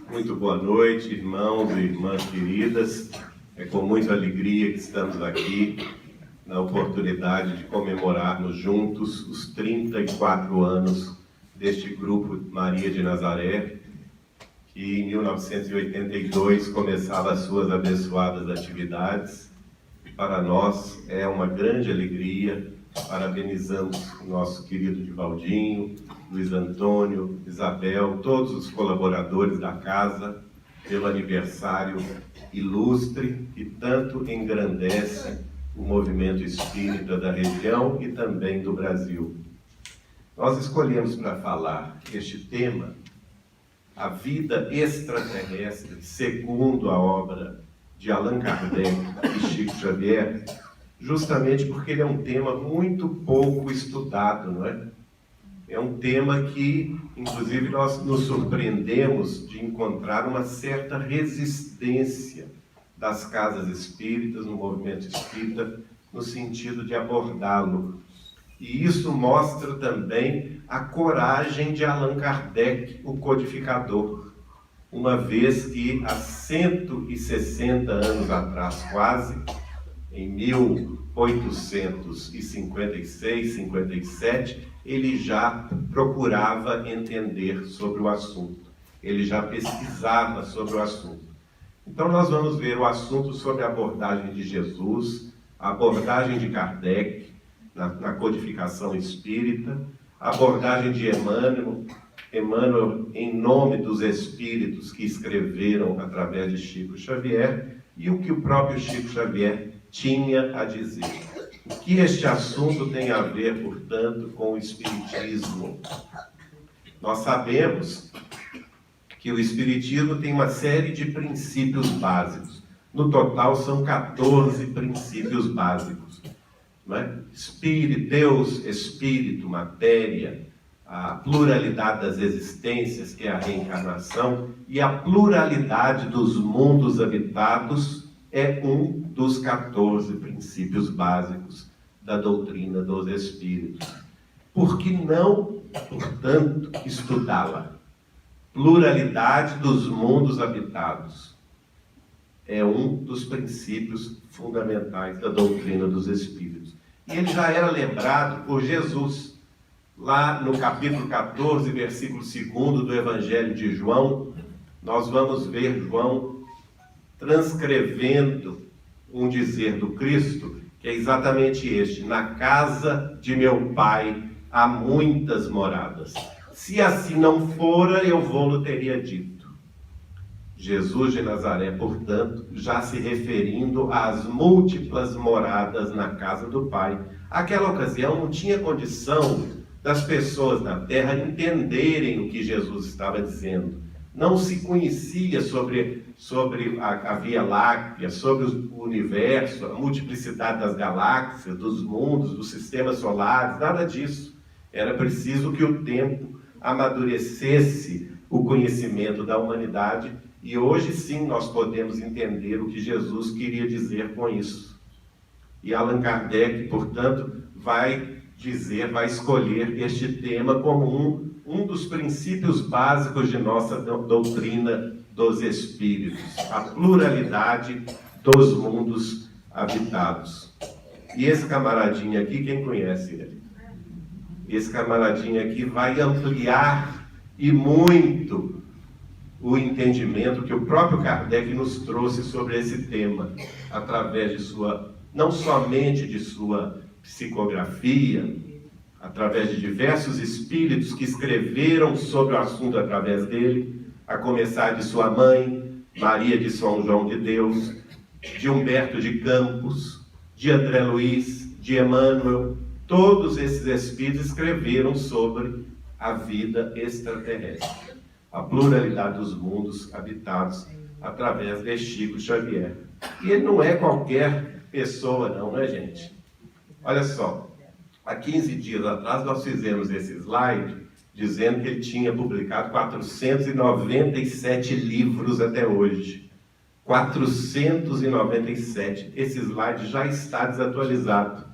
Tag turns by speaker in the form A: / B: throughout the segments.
A: Muito boa noite, irmãos e irmãs queridas. É com muita alegria que estamos aqui na oportunidade de comemorarmos juntos os 34 anos deste grupo Maria de Nazaré, que em 1982 começava as suas abençoadas atividades. E para nós é uma grande alegria. Parabenizamos o nosso querido Divaldinho, Luiz Antônio, Isabel, todos os colaboradores da casa, pelo aniversário ilustre que tanto engrandece o movimento espírita da região e também do Brasil. Nós escolhemos para falar este tema, a vida extraterrestre, segundo a obra de Allan Kardec e Chico Xavier, justamente porque ele é um tema muito pouco estudado, não é? É um tema que, inclusive, nós nos surpreendemos de encontrar uma certa resistência das casas espíritas, no movimento espírita, no sentido de abordá-lo. E isso mostra também a coragem de Allan Kardec, o codificador, uma vez que há 160 anos atrás, quase, em 1856, 57, ele já procurava entender sobre o assunto. Ele já pesquisava sobre o assunto. Então nós vamos ver o assunto sobre a abordagem de Jesus, a abordagem de Kardec na codificação espírita, a abordagem de Emmanuel, em nome dos espíritos que escreveram através de Chico Xavier, e o que o próprio Chico Xavier tinha a dizer. O que este assunto tem a ver, portanto, com o Espiritismo? Nós sabemos que o Espiritismo tem uma série de princípios básicos. No total, são 14 princípios básicos. Não é? Espírito, Deus, Espírito, matéria, a pluralidade das existências, que é a reencarnação, e a pluralidade dos mundos habitados é um dos 14 princípios básicos da doutrina dos Espíritos. Por que não, portanto, estudá-la? Pluralidade dos mundos habitados é um dos princípios fundamentais da doutrina dos Espíritos. E ele já era lembrado por Jesus, lá no capítulo 14, versículo 2 do Evangelho de João. Nós vamos ver João transcrevendo um dizer do Cristo, que é exatamente este: na casa de meu Pai há muitas moradas. Se assim não fora, eu vou-lo teria dito. Jesus de Nazaré, portanto, já se referindo às múltiplas moradas na casa do Pai. Aquela ocasião não tinha condição das pessoas na Terra entenderem o que Jesus estava dizendo. Não se conhecia sobre a Via Láctea, sobre o universo, a multiplicidade das galáxias, dos mundos, dos sistemas solares, nada disso. Era preciso que o tempo amadurecesse o conhecimento da humanidade, e hoje sim nós podemos entender o que Jesus queria dizer com isso. E Allan Kardec, portanto, vai escolher este tema como um dos princípios básicos de nossa doutrina dos Espíritos, a pluralidade dos mundos habitados. E esse camaradinho aqui, quem conhece ele? Esse camaradinho aqui vai ampliar e muito o entendimento que o próprio Kardec nos trouxe sobre esse tema, através de não somente de sua psicografia, através de diversos espíritos que escreveram sobre o assunto através dele, a começar de sua mãe, Maria de São João de Deus, de Humberto de Campos, de André Luiz, de Emmanuel. Todos esses espíritos escreveram sobre a vida extraterrestre, a pluralidade dos mundos habitados através de Chico Xavier. E ele não é qualquer pessoa não, né, gente? Olha só. Há 15 dias atrás nós fizemos esse slide dizendo que ele tinha publicado 497 livros até hoje. 497. Esse slide já está desatualizado,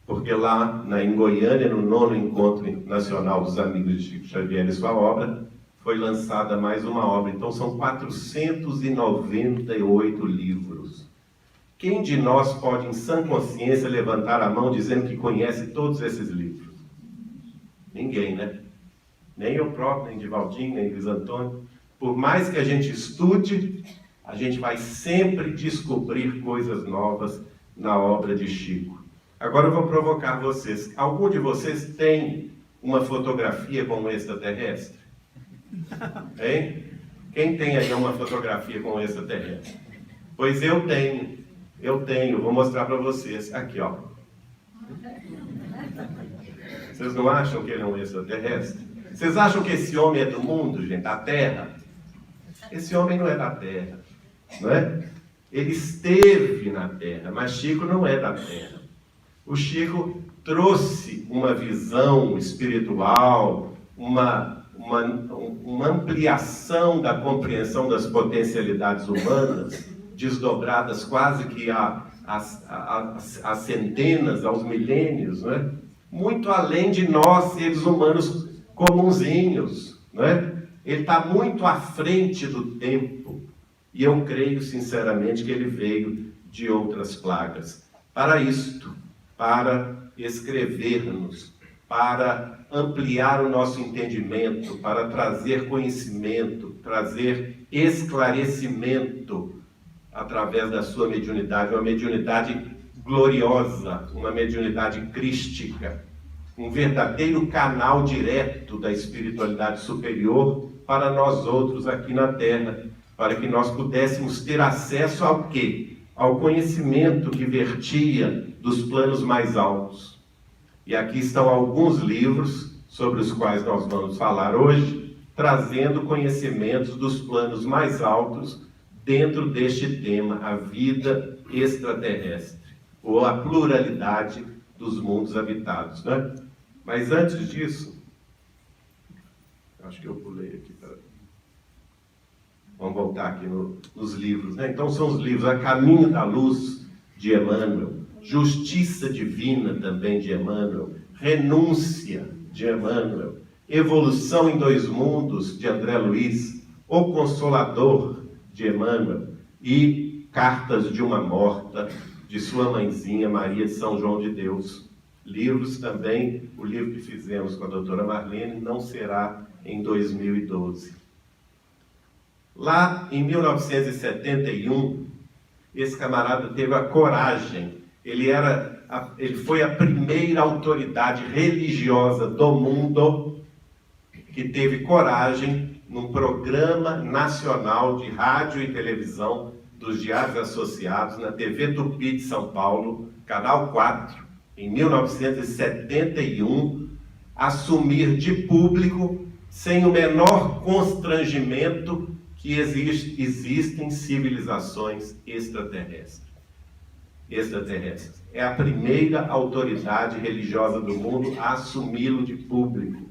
A: porque lá em Goiânia, no 9º Encontro Nacional dos Amigos de Chico Xavier e sua obra, foi lançada mais uma obra. Então são 498 livros. Quem de nós pode, em sã consciência, levantar a mão dizendo que conhece todos esses livros? Ninguém, né? Nem eu próprio, nem Divaldinho, nem Luiz Antônio. Por mais que a gente estude, a gente vai sempre descobrir coisas novas na obra de Chico. Agora eu vou provocar vocês. Algum de vocês tem uma fotografia com um extraterrestre? Hein? Quem tem aí uma fotografia com um extraterrestre? Pois eu tenho. Vou mostrar para vocês. Aqui, ó. Vocês não acham que ele é um extraterrestre? Vocês acham que esse homem é do mundo, gente? Da Terra? Esse homem não é da Terra, não é? Ele esteve na Terra, mas Chico não é da Terra. O Chico trouxe uma visão espiritual, uma ampliação da compreensão das potencialidades humanas, desdobradas quase que a centenas, aos milênios, não é? Muito além de nós, seres humanos comunzinhos, não é? Ele está muito à frente do tempo, e eu creio sinceramente que ele veio de outras plagas. Para isto, para escrever-nos, para ampliar o nosso entendimento, para trazer conhecimento, trazer esclarecimento através da sua mediunidade, uma mediunidade gloriosa, uma mediunidade crística, um verdadeiro canal direto da espiritualidade superior para nós outros aqui na Terra, para que nós pudéssemos ter acesso ao quê? Ao conhecimento que vertia dos planos mais altos. E aqui estão alguns livros sobre os quais nós vamos falar hoje, trazendo conhecimentos dos planos mais altos dentro deste tema, a vida extraterrestre, ou a pluralidade dos mundos habitados, né? Mas antes disso, acho que eu pulei aqui. Vamos voltar aqui nos livros, né? Então são os livros A Caminho da Luz, de Emmanuel, Justiça Divina, também de Emmanuel, Renúncia, de Emmanuel, Evolução em Dois Mundos, de André Luiz, O Consolador, de Emmanuel, e Cartas de uma Morta, de sua mãezinha Maria de São João de Deus. Livros também, o livro que fizemos com a doutora Marlene, Não Será em 2012. Lá em 1971, esse camarada teve a coragem, ele foi a primeira autoridade religiosa do mundo que teve coragem, num programa nacional de rádio e televisão dos Diários Associados, na TV Tupi de São Paulo, Canal 4, em 1971, assumir de público, sem o menor constrangimento, que existem civilizações extraterrestres. É a primeira autoridade religiosa do mundo a assumi-lo de público.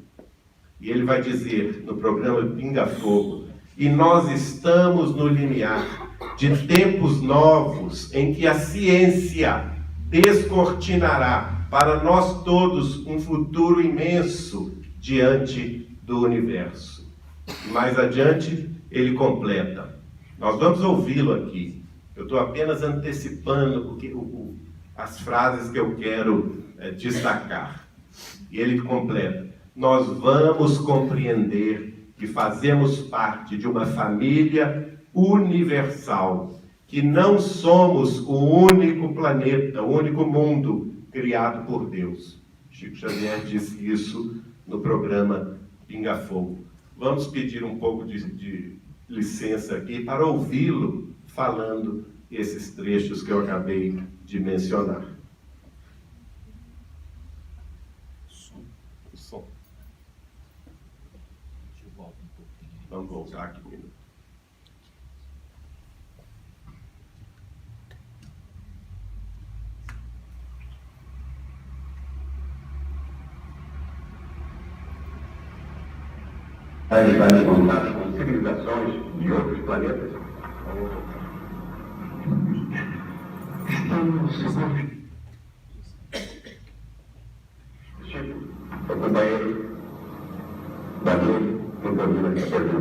A: E ele vai dizer no programa Pinga Fogo: e nós estamos no limiar de tempos novos em que a ciência descortinará para nós todos um futuro imenso diante do universo. E mais adiante ele completa. Nós vamos ouvi-lo aqui. Eu estou apenas antecipando as frases que eu quero destacar. E ele completa: nós vamos compreender que fazemos parte de uma família universal, que não somos o único planeta, o único mundo criado por Deus. Chico Xavier disse isso no programa Pinga Fogo. Vamos pedir um pouco de licença aqui para ouvi-lo falando esses trechos que eu acabei de mencionar. O som. Vamos voltar aqui um minuto.
B: Ele vai me contar com civilizações de outros planetas? Estamos seguros. Chico, o companheiro Danilo, não domina essa pergunta.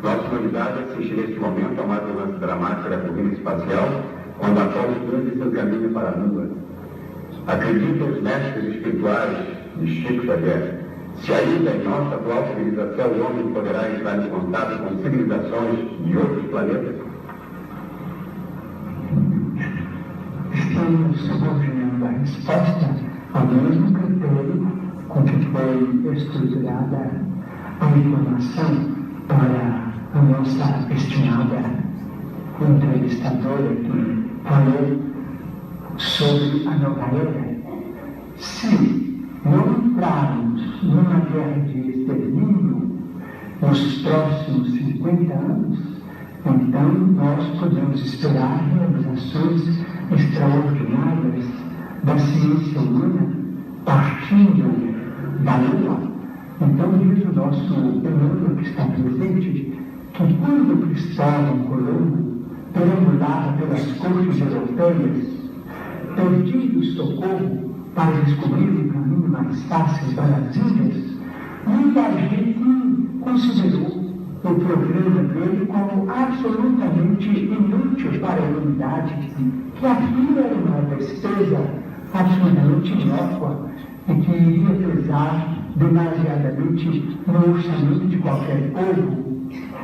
B: Nossa humanidade assiste neste momento a mais um lance dramático da corrida espacial, quando a Apolo 15 se encaminha para a Lua. Acreditam os mestres espirituais de Chico Xavier, se ainda em nossa atual civilização o homem poderá entrar em contato com civilizações de outros planetas?
C: Estamos subordinando a resposta ao mesmo critério com que foi estruturada a informação para a nossa estimada entrevistadora que falou sobre a nova era. Se não entrarmos numa guerra de extermínio nos próximos 50 anos, então nós podemos esperar realizações extraordinárias da ciência humana partindo da Lua. Então diz o nosso Emmanuel que está presente que quando Cristóvão Colombo perambulava pelas cortes europeias, pedindo socorro para descobrir o caminho mais fácil para as Índias, muita gente considerou o programa dele como absolutamente inútil para a humanidade, que aquilo era uma despesa absolutamente inócua e que iria pesar demasiadamente no orçamento de qualquer povo,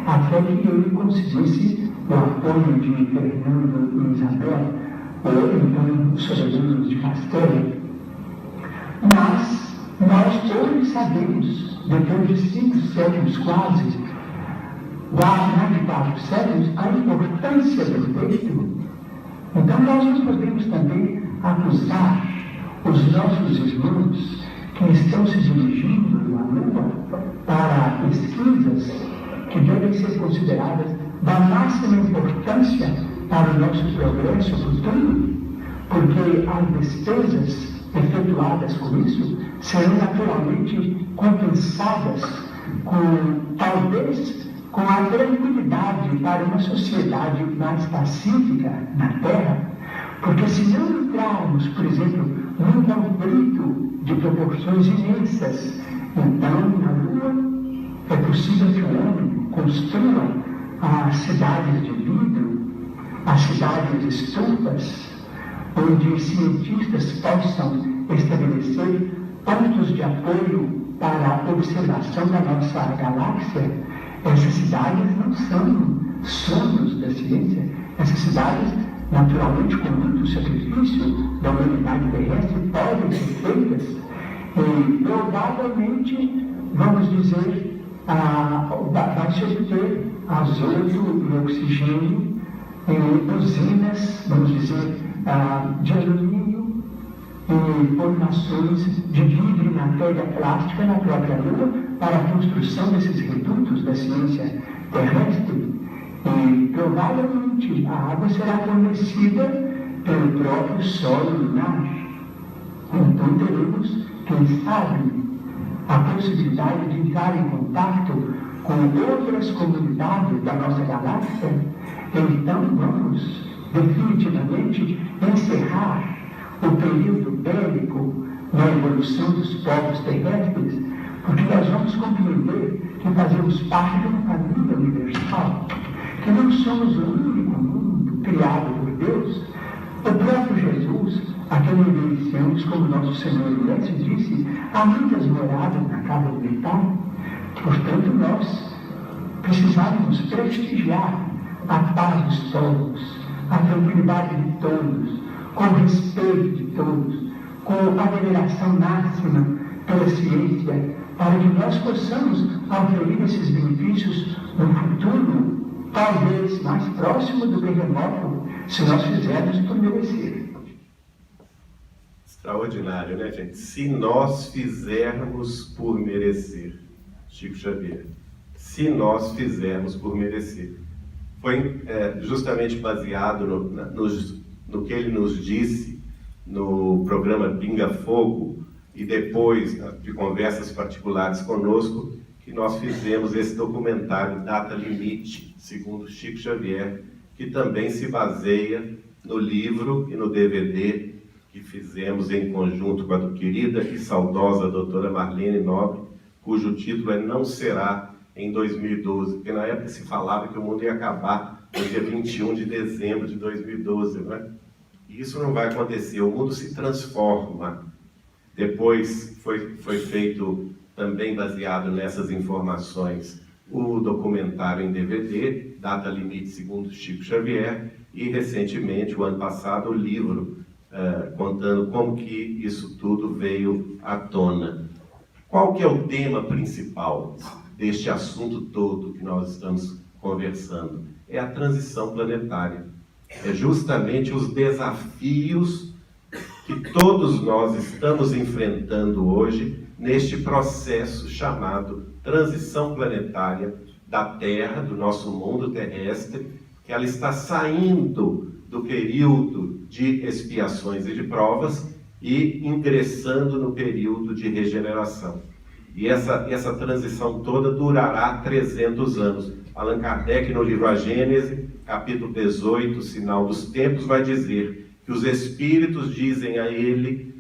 C: até que ele conseguisse o apoio de Fernando e Isabel, ou então os soberanos de Castela. Mas nós hoje sabemos, depois de 5 séculos quase, mais de 4 séculos, a importância do feito. Então nós não podemos também acusar os nossos irmãos que estão se dirigindo à Lua para pesquisas que devem ser consideradas da máxima importância para o nosso progresso futuro, porque as despesas efetuadas com isso serão naturalmente compensadas com, talvez, com a tranquilidade para uma sociedade mais pacífica na Terra, porque se não entrarmos, por exemplo, num conflito de proporções imensas, então na Lua é possível que o homem construa as cidades de vidro, as cidades estufas, onde cientistas possam estabelecer pontos de apoio para a observação da nossa galáxia. Essas cidades não são sonhos da ciência. Essas cidades, naturalmente, com muito sacrifício da humanidade terrestre, podem ser feitas e provavelmente, vamos dizer, vai se obter azoto e oxigênio em usinas, vamos dizer, de alumínio e formações de vidro e matéria plástica na própria Lua para a construção desses redutos da ciência terrestre. E provavelmente a água será fornecida pelo próprio solo lunar. Então teremos, quem sabe, a possibilidade de entrar em contato com outras comunidades da nossa galáxia. Então vamos definitivamente encerrar o período bélico na evolução dos povos terrestres, porque nós vamos compreender que fazemos parte de uma família universal, que não somos o único mundo criado por Deus. O próprio Jesus, a quem iniciamos, como nosso Senhor Mestre disse, há muitas moradas na casa do meu Pai. Portanto, nós precisamos prestigiar a paz dos povos, a tranquilidade de todos, com o respeito de todos, com a veneração máxima pela ciência, para que nós possamos auferir esses benefícios no futuro, talvez mais próximo do que remoto, se nós fizermos por merecer.
A: Extraordinário, né, gente? Se nós fizermos por merecer. Chico Xavier. Se nós fizermos por merecer. Foi justamente baseado no que ele nos disse no programa Pinga Fogo e depois de conversas particulares conosco, que nós fizemos esse documentário Data Limite, segundo Chico Xavier, que também se baseia no livro e no DVD que fizemos em conjunto com a querida e saudosa doutora Marlene Nobre, cujo título é Não Será em 2012, porque na época se falava que o mundo ia acabar no dia 21 de dezembro de 2012, não é? E isso não vai acontecer, o mundo se transforma. Depois foi feito, também baseado nessas informações, o documentário em DVD, Data Limite segundo Chico Xavier, e recentemente, o ano passado, o livro contando como que isso tudo veio à tona. Qual que é o tema principal deste assunto todo que nós estamos conversando? É a transição planetária. É justamente os desafios que todos nós estamos enfrentando hoje neste processo chamado transição planetária da Terra, do nosso mundo terrestre, que ela está saindo do período de expiações e de provas e ingressando no período de regeneração. E essa transição toda durará 300 anos. Allan Kardec, no livro A Gênese, capítulo 18, Sinal dos Tempos, vai dizer que os espíritos dizem a ele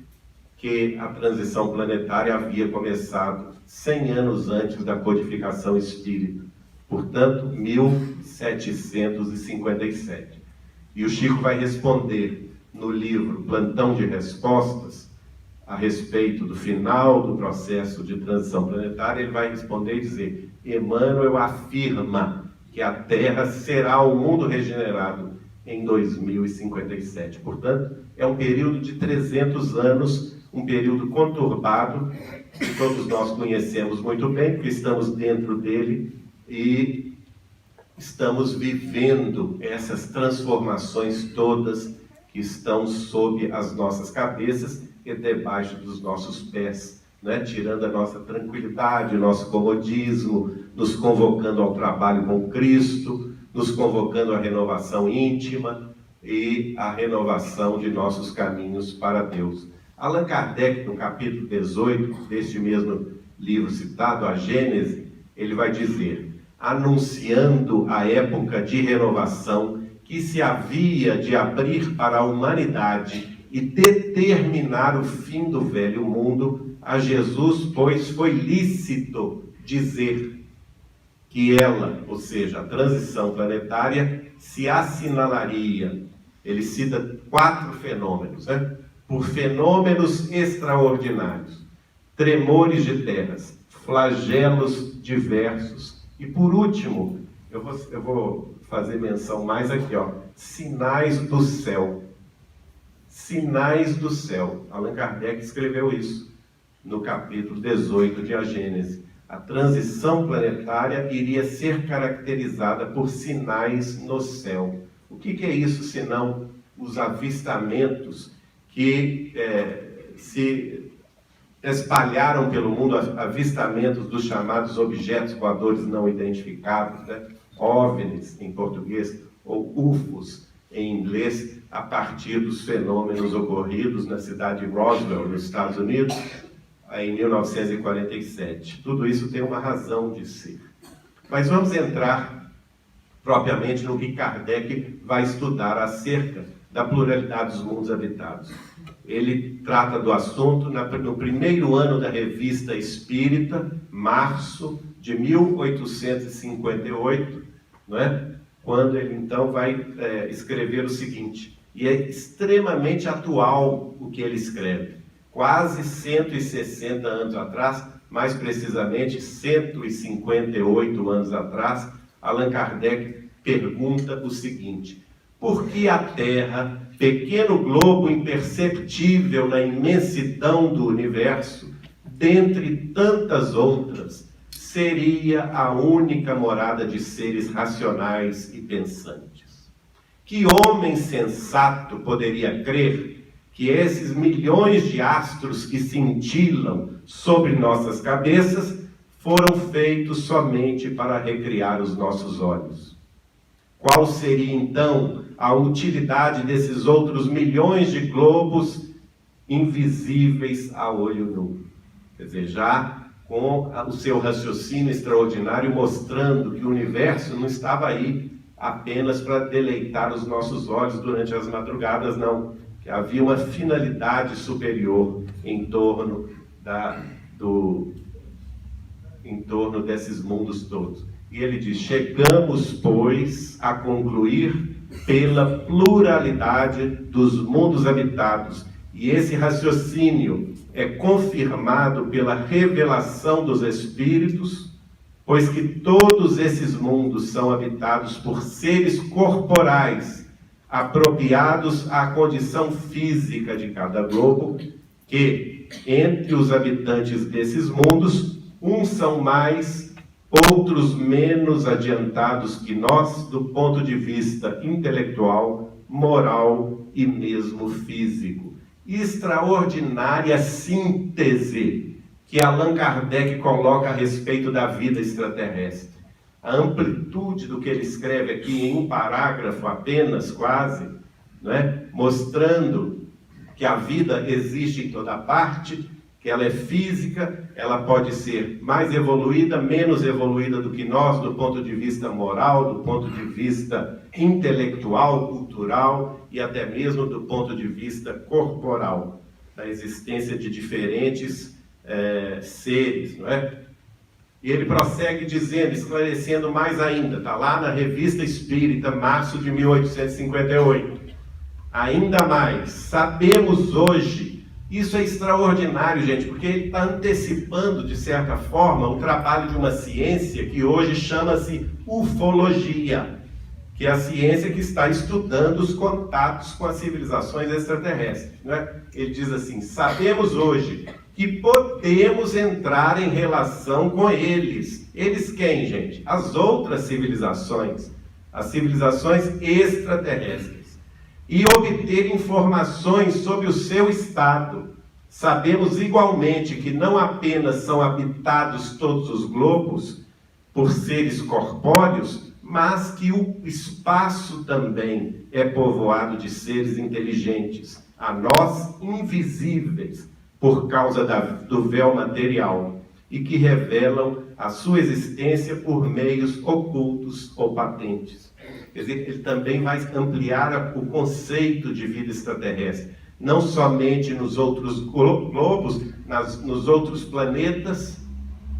A: que a transição planetária havia começado 100 anos antes da codificação espírita, portanto, 1757. E o Chico vai responder no livro Plantão de Respostas, a respeito do final do processo de transição planetária. Ele vai responder e dizer: Emmanuel afirma que a Terra será o mundo regenerado em 2057. Portanto, é um período de 300 anos, um período conturbado, que todos nós conhecemos muito bem, porque estamos dentro dele e estamos vivendo essas transformações todas que estão sob as nossas cabeças e debaixo dos nossos pés, né? Tirando a nossa tranquilidade, o nosso comodismo, nos convocando ao trabalho com Cristo, nos convocando à renovação íntima e à renovação de nossos caminhos para Deus. Allan Kardec, no capítulo 18 deste mesmo livro citado, A Gênese, ele vai dizer: anunciando a época de renovação que se havia de abrir para a humanidade e determinar o fim do velho mundo, a Jesus, pois, foi lícito dizer que ela, ou seja, a transição planetária, se assinalaria. Ele cita 4 fenômenos, né? Por fenômenos extraordinários, tremores de terras, flagelos diversos, e por último, eu vou fazer menção mais aqui, ó, sinais do céu. Sinais do céu. Allan Kardec escreveu isso no capítulo 18 de A Gênese. A transição planetária iria ser caracterizada por sinais no céu. O que é isso, senão os avistamentos que se espalharam pelo mundo, avistamentos dos chamados objetos voadores não identificados, né? OVNIs em português, ou UFOs em inglês, a partir dos fenômenos ocorridos na cidade de Roswell, nos Estados Unidos, em 1947. Tudo isso tem uma razão de ser. Mas vamos entrar propriamente no que Kardec vai estudar acerca da pluralidade dos mundos habitados. Ele trata do assunto no primeiro ano da Revista Espírita, março de 1858, não é? Quando ele então vai escrever o seguinte, e é extremamente atual o que ele escreve. Quase 160 anos atrás, mais precisamente 158 anos atrás, Allan Kardec pergunta o seguinte: por que a Terra, pequeno globo imperceptível na imensidão do universo, dentre tantas outras, seria a única morada de seres racionais e pensantes? Que homem sensato poderia crer que esses milhões de astros que cintilam sobre nossas cabeças foram feitos somente para recriar os nossos olhos? Qual seria, então, a utilidade desses outros milhões de globos invisíveis a olho nu? Quer dizer, já com o seu raciocínio extraordinário mostrando que o universo não estava aí apenas para deleitar os nossos olhos durante as madrugadas, não. Que havia uma finalidade superior em torno em torno desses mundos todos. E ele diz: chegamos, pois, a concluir pela pluralidade dos mundos habitados. E esse raciocínio é confirmado pela revelação dos Espíritos, pois que todos esses mundos são habitados por seres corporais, apropriados à condição física de cada globo, que, entre os habitantes desses mundos, uns são mais, outros menos adiantados que nós, do ponto de vista intelectual, moral e mesmo físico. Extraordinária síntese que Allan Kardec coloca a respeito da vida extraterrestre. A amplitude do que ele escreve aqui em um parágrafo apenas, quase, mostrando que a vida existe em toda parte, que ela é física, ela pode ser mais evoluída, menos evoluída do que nós, do ponto de vista moral, do ponto de vista intelectual, cultural e até mesmo do ponto de vista corporal, da existência de diferentes seres, não é? E ele prossegue dizendo, esclarecendo mais ainda, está lá na Revista Espírita, março de 1858. Ainda mais, sabemos hoje, isso é extraordinário, gente, porque ele está antecipando, de certa forma, o trabalho de uma ciência que hoje chama-se ufologia, que é a ciência que está estudando os contatos com as civilizações extraterrestres, não é? Ele diz assim: sabemos hoje que podemos entrar em relação com eles. Eles quem, gente? As outras civilizações, as civilizações extraterrestres, e obter informações sobre o seu estado. Sabemos igualmente que não apenas são habitados todos os globos por seres corpóreos, mas que o espaço também é povoado de seres inteligentes, a nós invisíveis, por causa do véu material, e que revelam a sua existência por meios ocultos ou patentes. Quer dizer, ele também vai ampliar o conceito de vida extraterrestre, não somente nos outros globos, nos outros planetas,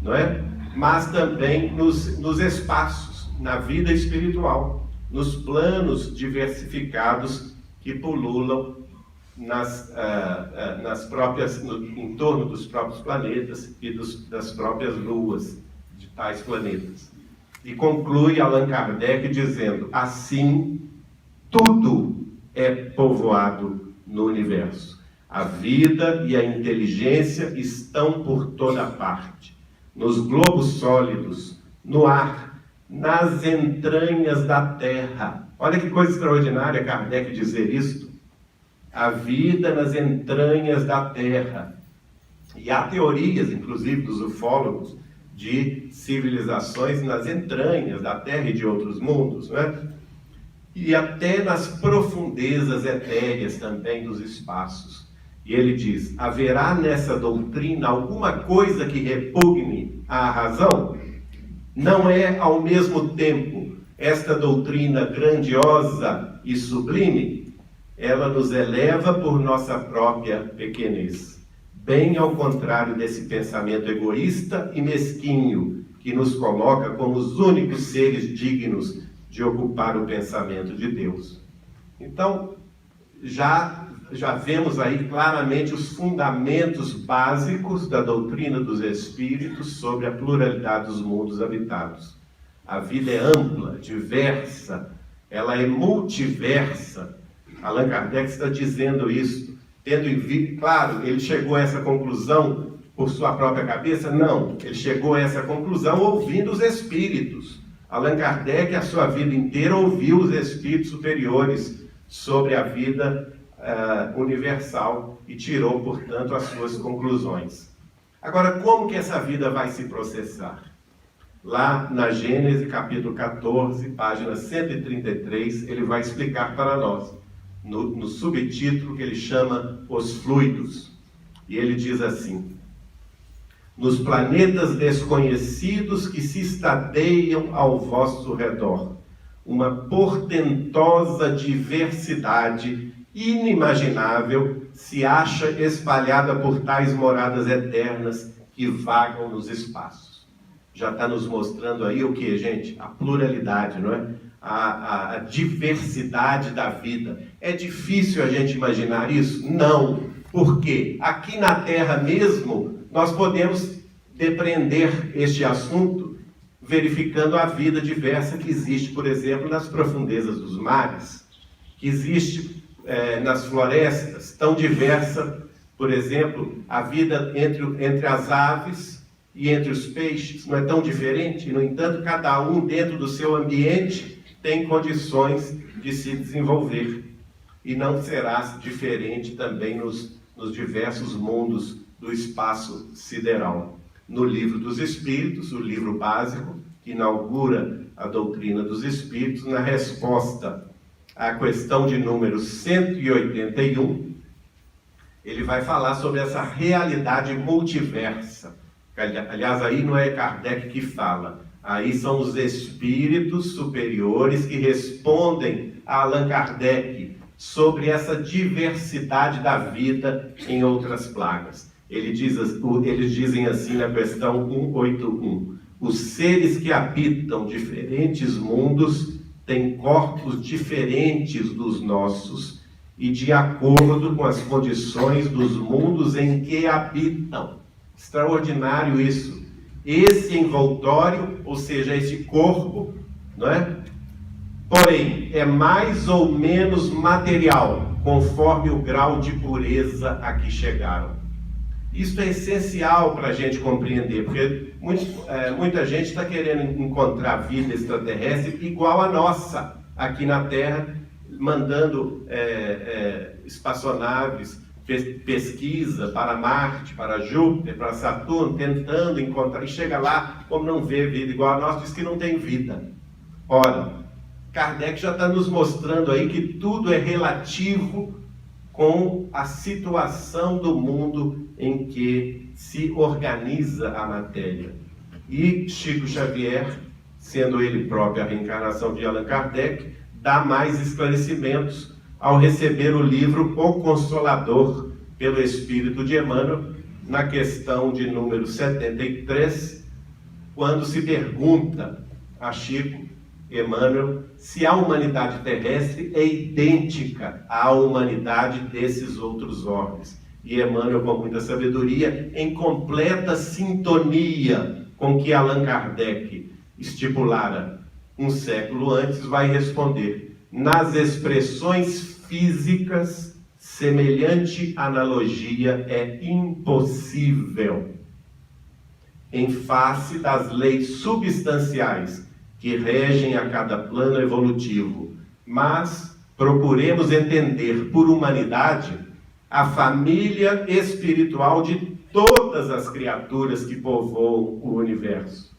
A: não é? Mas também nos espaços, na vida espiritual, nos planos diversificados que pululam em torno dos próprios planetas e das próprias luas de tais planetas. E conclui Allan Kardec dizendo: assim, tudo é povoado no universo. A vida e a inteligência estão por toda parte, nos globos sólidos, no ar, nas entranhas da terra. Olha que coisa extraordinária Kardec dizer isto. A vida nas entranhas da terra. E há teorias, inclusive dos ufólogos, de civilizações nas entranhas da terra e de outros mundos, né? E até nas profundezas etéreas também dos espaços. E ele diz: haverá nessa doutrina alguma coisa que repugne à razão? Não é, ao mesmo tempo, esta doutrina grandiosa e sublime? Ela nos eleva por nossa própria pequenez, bem ao contrário desse pensamento egoísta e mesquinho que nos coloca como os únicos seres dignos de ocupar o pensamento de Deus. Então, já vemos aí claramente os fundamentos básicos da doutrina dos Espíritos sobre a pluralidade dos mundos habitados. A vida é ampla, diversa, ela é multiversa. Allan Kardec está dizendo isso, tendo em vista, claro, ele chegou a essa conclusão por sua própria cabeça? Não, ele chegou a essa conclusão ouvindo os Espíritos. Allan Kardec, a sua vida inteira, ouviu os Espíritos superiores sobre a vida universal e tirou, portanto, as suas conclusões. Agora, como que essa vida vai se processar? Lá na Gênesis, capítulo 14, página 133, ele vai explicar para nós, no subtítulo que ele chama Os Fluidos. E ele diz assim: nos planetas desconhecidos que se estadeiam ao vosso redor, uma portentosa diversidade inimaginável se acha espalhada por tais moradas eternas que vagam nos espaços. já está nos mostrando aí o que, gente? A pluralidade, não é? A diversidade da vida. É difícil a gente imaginar isso? Não. Porque aqui na Terra mesmo, nós podemos depreender este assunto verificando a vida diversa que existe, por exemplo, nas profundezas dos mares, que existe nas florestas, tão diversa, por exemplo, a vida entre as aves e entre os peixes, não é tão diferente? No entanto, cada um dentro do seu ambiente tem condições de se desenvolver. E não será diferente também nos diversos mundos do espaço sideral. No Livro dos Espíritos, o livro básico, que inaugura a doutrina dos Espíritos, na resposta à questão de número 181, ele vai falar sobre essa realidade multiversa. Aliás, aí não é Kardec que fala, aí são os espíritos superiores que respondem a Allan Kardec sobre essa diversidade da vida em outras plagas. Eles dizem assim na questão 181, os seres que habitam diferentes mundos têm corpos diferentes dos nossos e de acordo com as condições dos mundos em que habitam. Extraordinário isso. Esse envoltório, ou seja, esse corpo, não é? Porém, é mais ou menos material, conforme o grau de pureza a que chegaram. Isso é essencial para a gente compreender, porque muita gente está querendo encontrar vida extraterrestre igual a nossa, aqui na Terra, mandando espaçonaves, pesquisa para Marte, para Júpiter, para Saturno, tentando encontrar, e chega lá, como não vê vida igual a nós, diz que não tem vida. Ora, Kardec já está nos mostrando aí que tudo é relativo com a situação do mundo em que se organiza a matéria. E Chico Xavier, sendo ele próprio a reencarnação de Allan Kardec, dá mais esclarecimentos ao receber o livro O Consolador, pelo Espírito de Emmanuel, na questão de número 73, quando se pergunta a Chico Emmanuel se a humanidade terrestre é idêntica à humanidade desses outros orbes. E Emmanuel, com muita sabedoria, em completa sintonia com o que Allan Kardec estipulara um século antes, vai responder: nas expressões físicas, semelhante analogia é impossível, em face das leis substanciais que regem a cada plano evolutivo. Mas procuremos entender por humanidade a família espiritual de todas as criaturas que povoam o universo.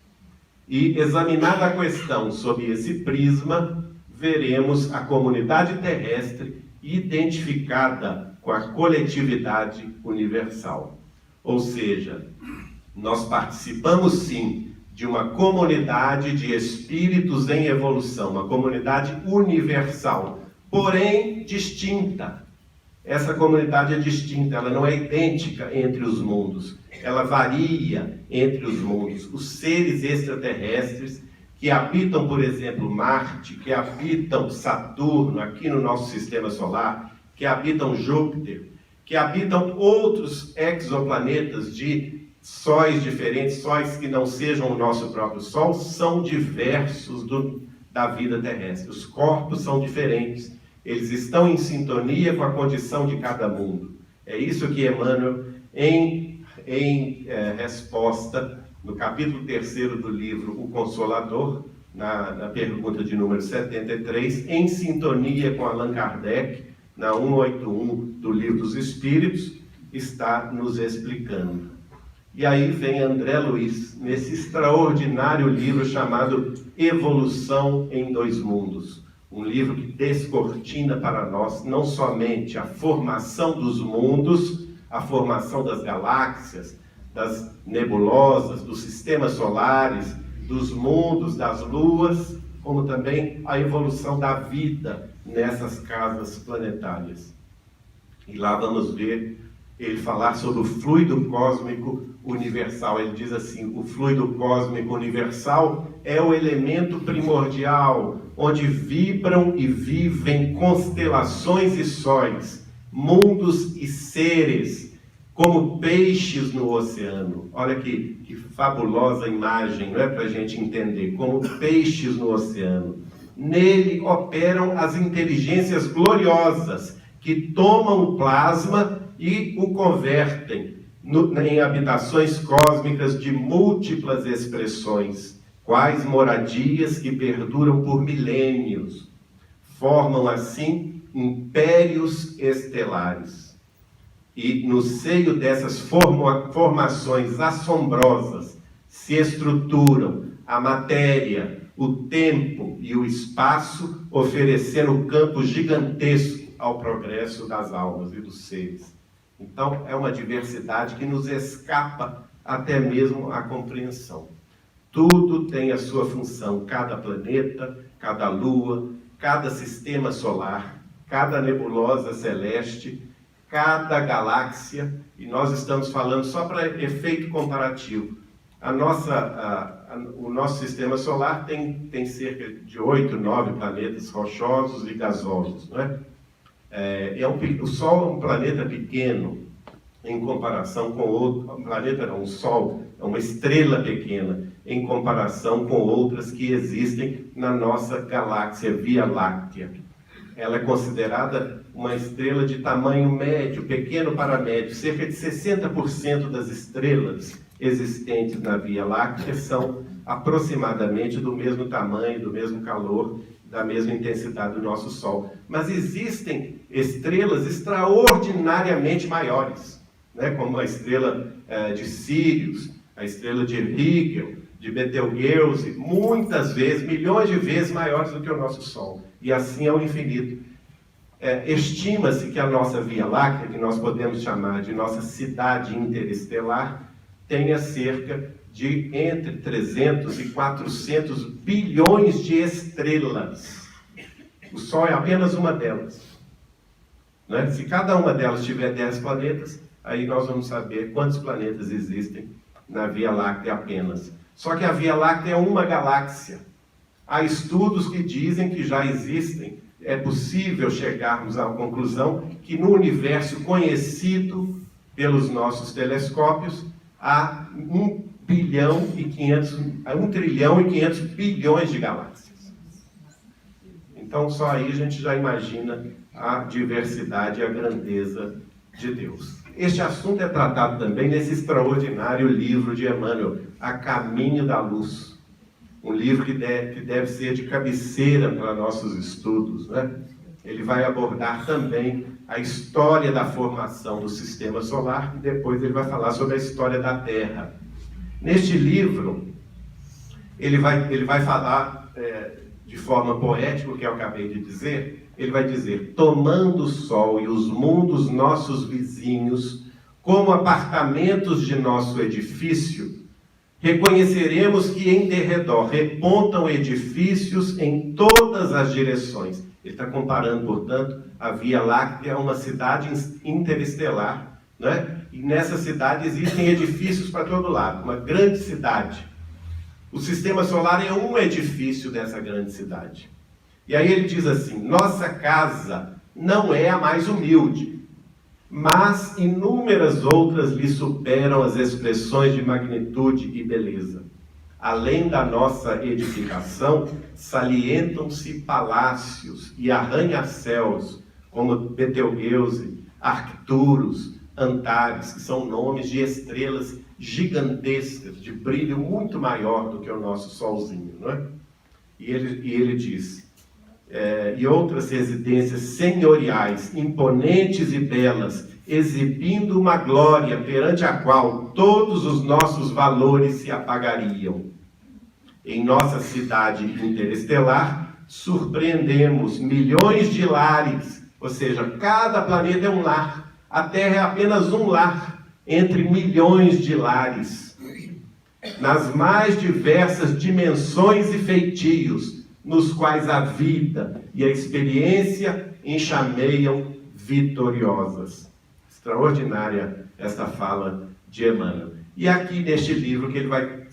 A: E, examinada a questão sob esse prisma, veremos a comunidade terrestre identificada com a coletividade universal. Ou seja, nós participamos sim de uma comunidade de espíritos em evolução, uma comunidade universal, porém distinta. Essa comunidade é distinta, ela não é idêntica entre os mundos, ela varia entre os mundos. Os seres extraterrestres que habitam, por exemplo, Marte, que habitam Saturno, aqui no nosso sistema solar, que habitam Júpiter, que habitam outros exoplanetas de sóis diferentes, sóis que não sejam o nosso próprio Sol, são diversos da vida terrestre. Os corpos são diferentes, eles estão em sintonia com a condição de cada mundo. É isso que Emmanuel, em resposta, no capítulo 3º do livro O Consolador, na pergunta de número 73, em sintonia com Allan Kardec, na 181 do Livro dos Espíritos, está nos explicando. E aí vem André Luiz, nesse extraordinário livro chamado Evolução em Dois Mundos. Um livro que descortina para nós não somente a formação dos mundos, a formação das galáxias, das nebulosas, dos sistemas solares, dos mundos, das luas, como também a evolução da vida nessas casas planetárias. E lá vamos ver ele falar sobre o fluido cósmico universal. Ele diz assim: o fluido cósmico universal é o elemento primordial, onde vibram e vivem constelações e sóis, mundos e seres, como peixes no oceano. Olha que fabulosa imagem, não é, para a gente entender, como peixes no oceano. Nele operam as inteligências gloriosas, que tomam o plasma e o convertem em habitações cósmicas de múltiplas expressões, quais moradias que perduram por milênios. Formam, assim, impérios estelares. E no seio dessas formações assombrosas se estruturam a matéria, o tempo e o espaço, oferecendo um campo gigantesco ao progresso das almas e dos seres. Então, é uma diversidade que nos escapa até mesmo à compreensão. Tudo tem a sua função, cada planeta, cada lua, cada sistema solar, cada nebulosa celeste, cada galáxia, e nós estamos falando só para efeito comparativo. O nosso sistema solar tem cerca de 8, 9 planetas rochosos e gasosos, não é? O Sol é um planeta pequeno em comparação com outro. Um planeta não, um Sol é uma estrela pequena em comparação com outras que existem na nossa galáxia Via Láctea. Ela é considerada uma estrela de tamanho médio, pequeno para médio. Cerca de 60% das estrelas existentes na Via Láctea são aproximadamente do mesmo tamanho, do mesmo calor, da mesma intensidade do nosso Sol. Mas existem estrelas extraordinariamente maiores, né? Como a estrela de Sirius, a estrela de Rigel, de Betelgeuse, muitas vezes, milhões de vezes maiores do que o nosso Sol. E assim é o infinito. Estima-se que a nossa Via Láctea, que nós podemos chamar de nossa cidade interestelar, tenha cerca de entre 300 e 400 bilhões de estrelas. O Sol é apenas uma delas, né? Se cada uma delas tiver 10 planetas, aí nós vamos saber quantos planetas existem na Via Láctea apenas. Só que a Via Láctea é uma galáxia. Há estudos que dizem que já existem. É possível chegarmos à conclusão que no universo conhecido pelos nossos telescópios há 1 trilhão e 500 bilhões de galáxias. Então, só aí a gente já imagina a diversidade e a grandeza de Deus. Este assunto é tratado também nesse extraordinário livro de Emmanuel, A Caminho da Luz. Um livro que deve ser de cabeceira para nossos estudos, né? Ele vai abordar também a história da formação do sistema solar e depois ele vai falar sobre a história da Terra. Neste livro, ele vai falar de forma poética, o que eu acabei de dizer. Ele vai dizer: tomando o Sol e os mundos nossos vizinhos como apartamentos de nosso edifício, reconheceremos que em derredor repontam edifícios em todas as direções. Ele está comparando, portanto, a Via Láctea a uma cidade interestelar, né? E nessa cidade existem edifícios para todo lado, uma grande cidade. O sistema solar é um edifício dessa grande cidade. E aí ele diz assim: nossa casa não é a mais humilde, mas inúmeras outras lhe superam as expressões de magnitude e beleza. Além da nossa edificação, salientam-se palácios e arranha-céus, como Betelgeuse, Arcturus, Antares, que são nomes de estrelas gigantescas, de brilho muito maior do que o nosso Solzinho, não é? E ele diz: e outras residências senhoriais, imponentes e belas, exibindo uma glória perante a qual todos os nossos valores se apagariam. Em nossa cidade interestelar, surpreendemos milhões de lares, ou seja, cada planeta é um lar, a Terra é apenas um lar, entre milhões de lares, nas mais diversas dimensões e feitios, nos quais a vida e a experiência enxameiam vitoriosas. Extraordinária essa fala de Emmanuel. E aqui neste livro que ele vai,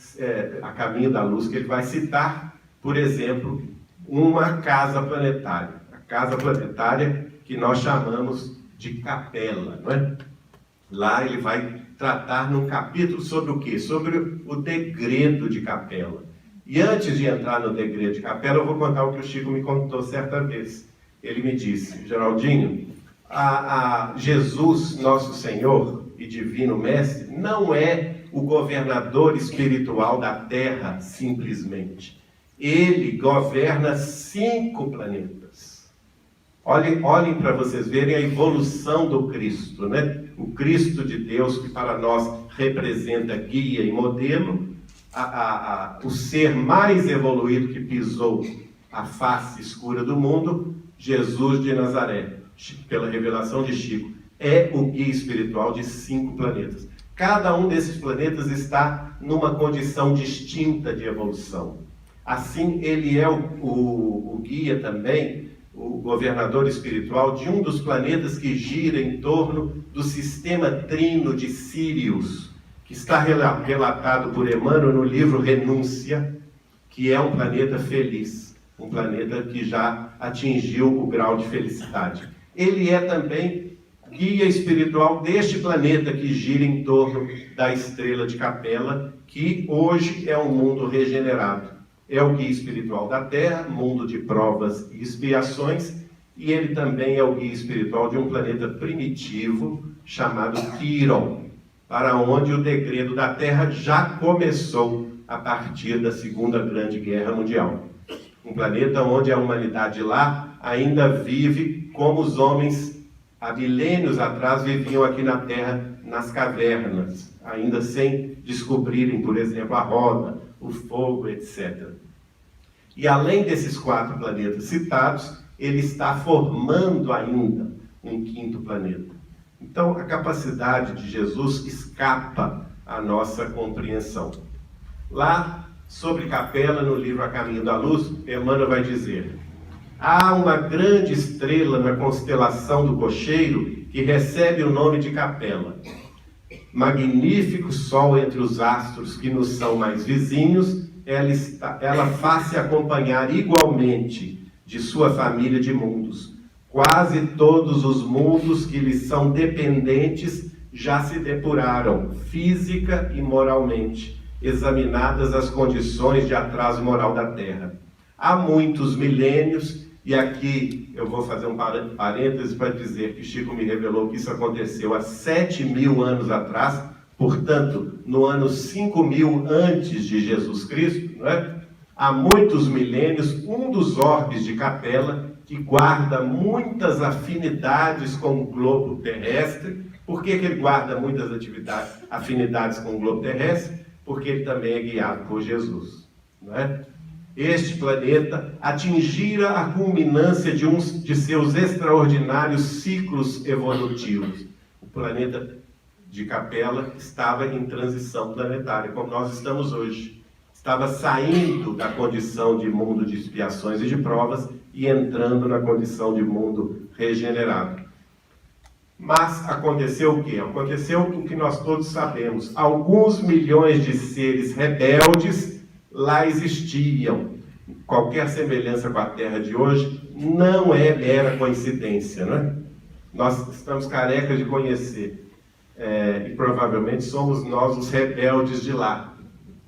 A: A Caminho da Luz, que ele vai citar, por exemplo, uma casa planetária. A casa planetária que nós chamamos de capela, não é? Lá ele vai tratar num capítulo sobre o quê? Sobre o degredo de capela. E antes de entrar no degredo de capela, eu vou contar o que o Chico me contou certa vez. Ele me disse: Geraldinho, a Jesus, nosso Senhor e Divino Mestre, não é o governador espiritual da Terra simplesmente. Ele governa 5 planetas. Olhem para vocês verem a evolução do Cristo, né? O Cristo de Deus, que para nós representa guia e modelo, o ser mais evoluído que pisou a face escura do mundo, Jesus de Nazaré, pela revelação de Chico, é o guia espiritual de 5 planetas. Cada um desses planetas está numa condição distinta de evolução. Assim, ele é o guia também, o governador espiritual de um dos planetas que gira em torno do sistema trino de Sírius, que está relatado por Emmanuel no livro Renúncia, que é um planeta feliz, um planeta que já atingiu o grau de felicidade. Ele é também guia espiritual deste planeta que gira em torno da estrela de Capela, que hoje é um mundo regenerado. É o guia espiritual da Terra, mundo de provas e expiações, e ele também é o guia espiritual de um planeta primitivo chamado Quiron, para onde o degredo da Terra já começou a partir da Segunda Grande Guerra Mundial. Um planeta onde a humanidade lá ainda vive como os homens há milênios atrás viviam aqui na Terra, nas cavernas, ainda sem descobrirem, por exemplo, a roda, o fogo, etc. E além desses 4 planetas citados, ele está formando ainda um 5º planeta. Então, a capacidade de Jesus escapa à nossa compreensão. Lá, sobre Capela, no livro A Caminho da Luz, Emmanuel vai dizer: há uma grande estrela na constelação do Cocheiro que recebe o nome de Capela. Magnífico sol entre os astros que nos são mais vizinhos, ela faz-se acompanhar igualmente de sua família de mundos. Quase todos os mundos que lhe são dependentes já se depuraram, física e moralmente, examinadas as condições de atraso moral da Terra. Há muitos milênios, e aqui eu vou fazer um parêntese para dizer que Chico me revelou que isso aconteceu há 7.000 anos atrás, portanto, no ano 5.000 antes de Jesus Cristo, não é? Há muitos milênios, um dos orbes de Capela, que guarda muitas afinidades com o globo terrestre. Por que ele guarda muitas afinidades com o globo terrestre? Porque ele também é guiado por Jesus, não é? Este planeta atingira a culminância de um de seus extraordinários ciclos evolutivos. O planeta de Capela estava em transição planetária, como nós estamos hoje. Estava saindo da condição de mundo de expiações e de provas e entrando na condição de mundo regenerado. Mas aconteceu o quê? Aconteceu o que nós todos sabemos. Alguns milhões de seres rebeldes lá existiam. Qualquer semelhança com a Terra de hoje não é mera coincidência, né? Nós estamos carecas de conhecer. E provavelmente somos nós os rebeldes de lá,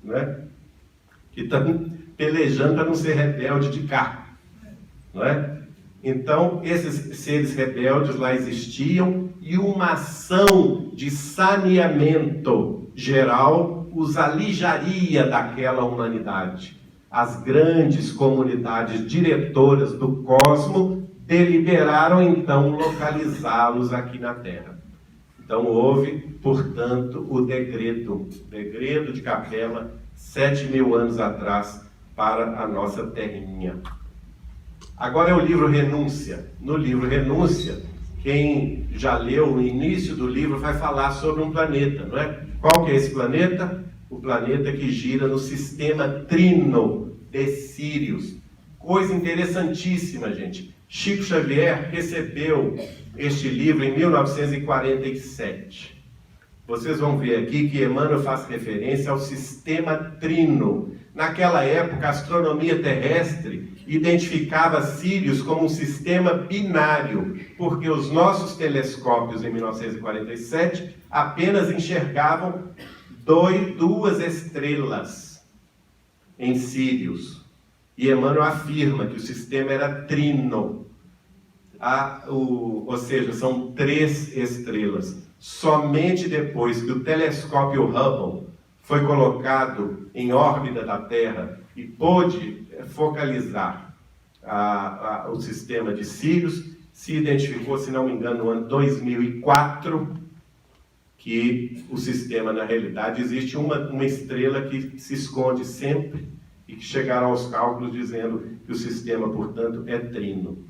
A: né? Que estamos pelejando para não ser rebelde de cá, não é? Então, esses seres rebeldes lá existiam e uma ação de saneamento geral os alijaria daquela humanidade. As grandes comunidades diretoras do cosmos deliberaram então localizá-los aqui na Terra. Então houve, portanto, o degredo de Capela, 7.000 anos atrás, para a nossa terrinha. Agora é o livro Renúncia. No livro Renúncia, quem já leu o início do livro vai falar sobre um planeta, não é? Qual que é esse planeta? O planeta que gira no sistema trino de Sírius. Coisa interessantíssima, gente. Chico Xavier recebeu este livro em 1947. Vocês vão ver aqui que Emmanuel faz referência ao sistema trino. Naquela época, a astronomia terrestre identificava Sírius como um sistema binário, porque os nossos telescópios em 1947 apenas enxergavam duas estrelas em Sírius. E Emmanuel afirma que o sistema era trino, ou seja, são 3 estrelas. Somente depois que o telescópio Hubble foi colocado em órbita da Terra e pôde focalizar o sistema de Sírius, se identificou, se não me engano, no ano 2004, que o sistema, na realidade, existe uma estrela que se esconde sempre e que chegaram aos cálculos dizendo que o sistema, portanto, é trino.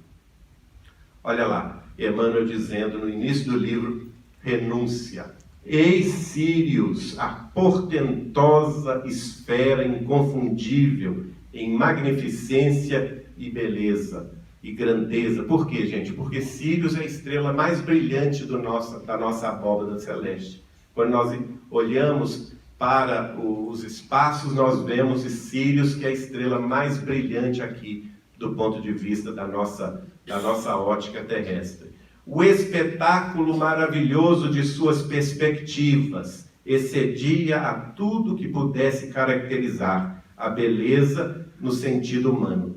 A: Olha lá, Emmanuel dizendo no início do livro, Renúncia. Eis Sírius, a portentosa esfera inconfundível em magnificência e beleza e grandeza. Por quê, gente? Porque Sírius é a estrela mais brilhante da nossa abóbada celeste. Quando nós olhamos para os espaços, nós vemos Sírius, que é a estrela mais brilhante aqui, do ponto de vista da nossa ótica terrestre. O espetáculo maravilhoso de suas perspectivas excedia a tudo que pudesse caracterizar a beleza no sentido humano.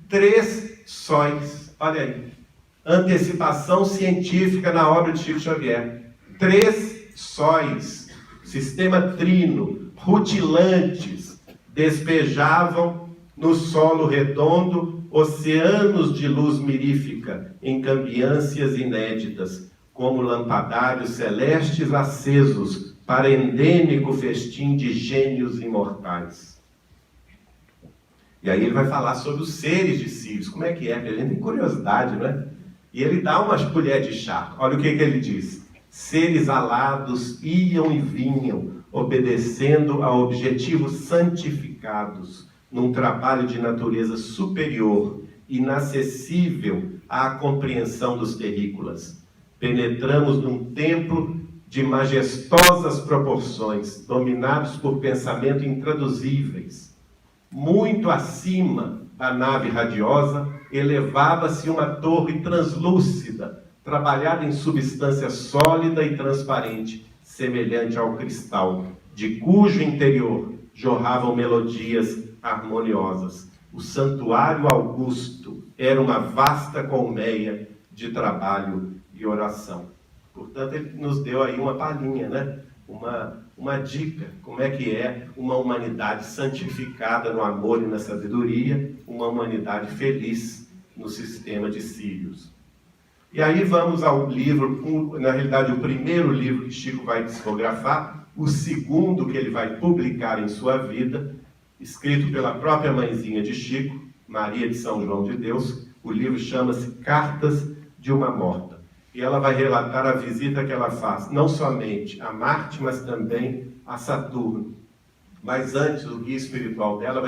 A: 3 sóis, olha aí, antecipação científica na obra de Chico Xavier. 3 sóis, sistema trino, rutilantes, despejavam no solo redondo oceanos de luz mirífica em cambiâncias inéditas, como lampadários celestes acesos para endêmico festim de gênios imortais. E aí ele vai falar sobre os seres de Sírius. Como é que é? Porque a gente tem curiosidade, não é? E ele dá umas colheres de chá. Olha o que ele diz. Seres alados iam e vinham, obedecendo a objetivos santificados, num trabalho de natureza superior, inacessível à compreensão dos terrícolas. Penetramos num templo de majestosas proporções, dominados por pensamentos intraduzíveis. Muito acima da nave radiosa, elevava-se uma torre translúcida, trabalhada em substância sólida e transparente, semelhante ao cristal, de cujo interior jorravam melodias harmoniosas. O santuário augusto era uma vasta colmeia de trabalho e oração. Portanto, ele nos deu aí uma palhinha, né? Uma dica, como é que é uma humanidade santificada no amor e na sabedoria, uma humanidade feliz no sistema de Sírius. E aí vamos ao livro, na realidade o primeiro livro que Chico vai psicografar, o segundo que ele vai publicar em sua vida, escrito pela própria mãezinha de Chico, Maria de São João de Deus. O livro chama-se Cartas de uma Morta. E ela vai relatar a visita que ela faz, não somente a Marte, mas também a Saturno. Mas antes, o guia espiritual dela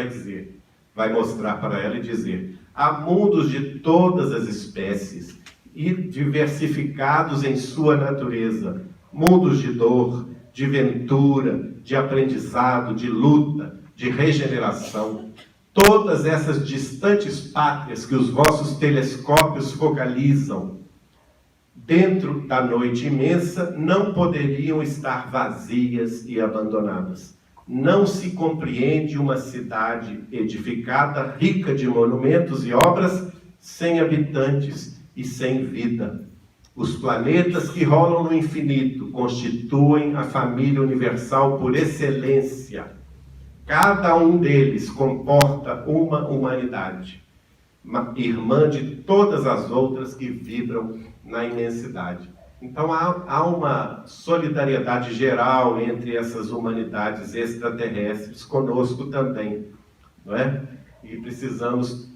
A: vai mostrar para ela e dizer: há mundos de todas as espécies e diversificados em sua natureza, mundos de dor, de ventura, de aprendizado, de luta, de regeneração. Todas essas distantes pátrias que os vossos telescópios focalizam dentro da noite imensa não poderiam estar vazias e abandonadas. Não se compreende uma cidade edificada, rica de monumentos e obras, sem habitantes e sem vida. Os planetas que rolam no infinito constituem a família universal por excelência. Cada um deles comporta uma humanidade, irmã de todas as outras que vibram na imensidade. Então há uma solidariedade geral entre essas humanidades extraterrestres, conosco também, não é? E precisamos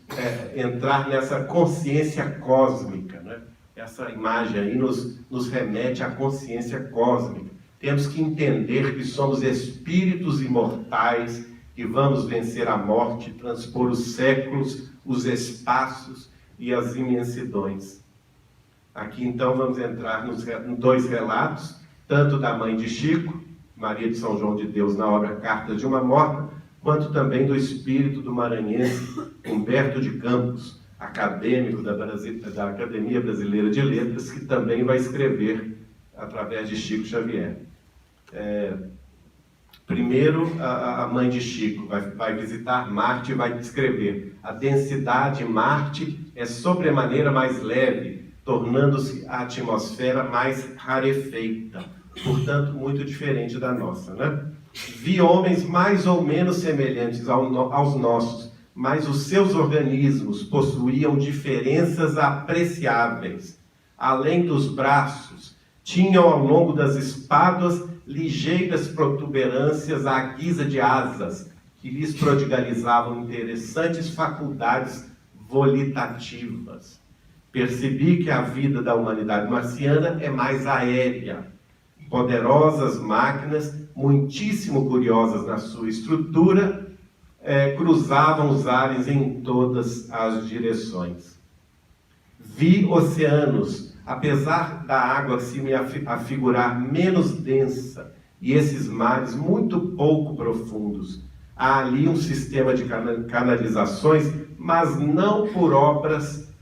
A: entrar nessa consciência cósmica, não é? Essa imagem aí nos remete à consciência cósmica. Temos que entender que somos espíritos imortais que vamos vencer a morte, transpor os séculos, os espaços e as imensidões. Aqui então vamos entrar em 2 relatos, tanto da mãe de Chico, Maria de São João de Deus, na obra Cartas de uma Morta, quanto também do espírito do maranhense Humberto de Campos, acadêmico da Academia Brasileira de Letras, que também vai escrever através de Chico Xavier. Primeiro, a mãe de Chico vai visitar Marte e vai descrever: a densidade em Marte é sobremaneira mais leve, tornando-se a atmosfera mais rarefeita, portanto muito diferente da nossa, né? Vi homens mais ou menos semelhantes aos nossos, mas os seus organismos possuíam diferenças apreciáveis. Além dos braços, tinham ao longo das espáduas ligeiras protuberâncias à guisa de asas, que lhes prodigalizavam interessantes faculdades volitativas. Percebi que a vida da humanidade marciana é mais aérea. Poderosas máquinas, muitíssimo curiosas na sua estrutura, cruzavam os ares em todas as direções. Vi oceanos, apesar da água se me afigurar menos densa, e esses mares muito pouco profundos. Há ali um sistema de canalizações, mas não por obras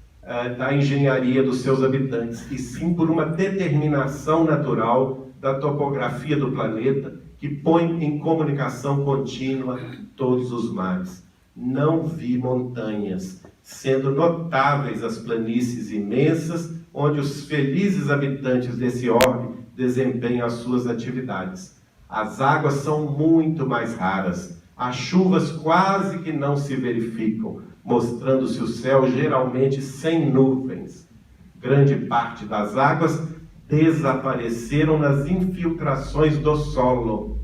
A: da engenharia dos seus habitantes, e sim por uma determinação natural da topografia do planeta, que põe em comunicação contínua todos os mares. Não vi montanhas, sendo notáveis as planícies imensas, onde os felizes habitantes desse orbe desempenham as suas atividades. As águas são muito mais raras, as chuvas quase que não se verificam, mostrando-se o céu geralmente sem nuvens. Grande parte das águas desapareceram nas infiltrações do solo.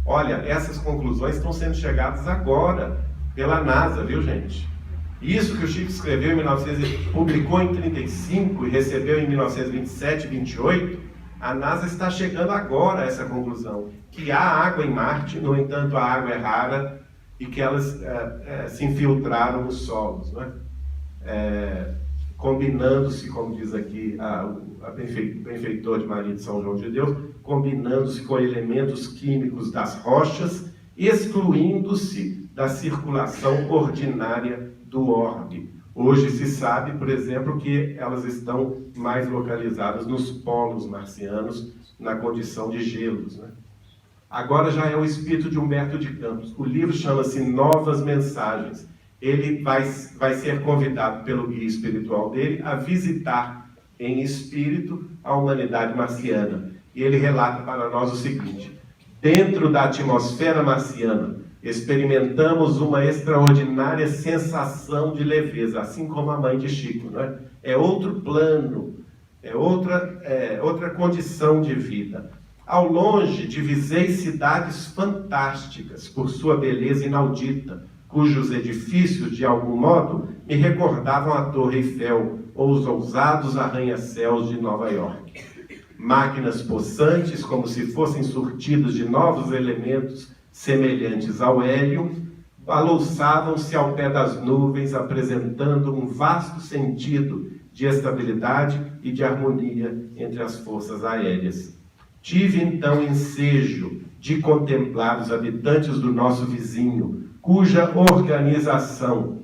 A: Olha, essas conclusões estão sendo chegadas agora pela NASA, viu, gente? Isso que o Chico escreveu em 1900, publicou em 1935 e recebeu em 1927, 28, a NASA está chegando agora a essa conclusão, que há água em Marte, no entanto a água é rara e que elas se infiltraram nos solos, né? Combinando-se, como diz aqui o benfeitor de Maria de São João de Deus, combinando-se com elementos químicos das rochas, excluindo-se da circulação ordinária do orbe. Hoje se sabe, por exemplo, que elas estão mais localizadas nos polos marcianos, na condição de gelos, né? Agora já é o espírito de Humberto de Campos. O livro chama-se Novas Mensagens. Ele vai ser convidado pelo guia espiritual dele a visitar em espírito a humanidade marciana. E ele relata para nós o seguinte: dentro da atmosfera marciana, experimentamos uma extraordinária sensação de leveza, assim como a mãe de Chico, né? É outro plano, é outra condição de vida. Ao longe, divisei cidades fantásticas por sua beleza inaudita, cujos edifícios, de algum modo, me recordavam a Torre Eiffel ou os ousados arranha-céus de Nova York. Máquinas possantes, como se fossem surtidos de novos elementos semelhantes ao hélio, balouçavam-se ao pé das nuvens, apresentando um vasto sentido de estabilidade e de harmonia entre as forças aéreas. Tive então ensejo de contemplar os habitantes do nosso vizinho, cuja organização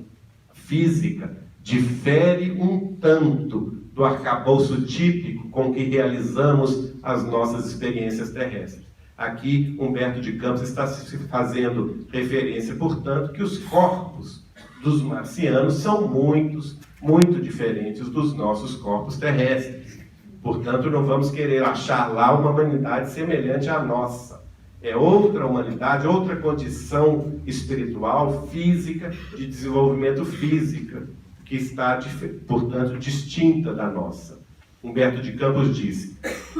A: física difere um tanto do arcabouço típico com que realizamos as nossas experiências terrestres. Aqui, Humberto de Campos está se fazendo referência, portanto, que os corpos dos marcianos são muito diferentes dos nossos corpos terrestres. Portanto, não vamos querer achar lá uma humanidade semelhante à nossa. É outra humanidade, outra condição espiritual, física, de desenvolvimento físico, que está, portanto, distinta da nossa. Humberto de Campos disse: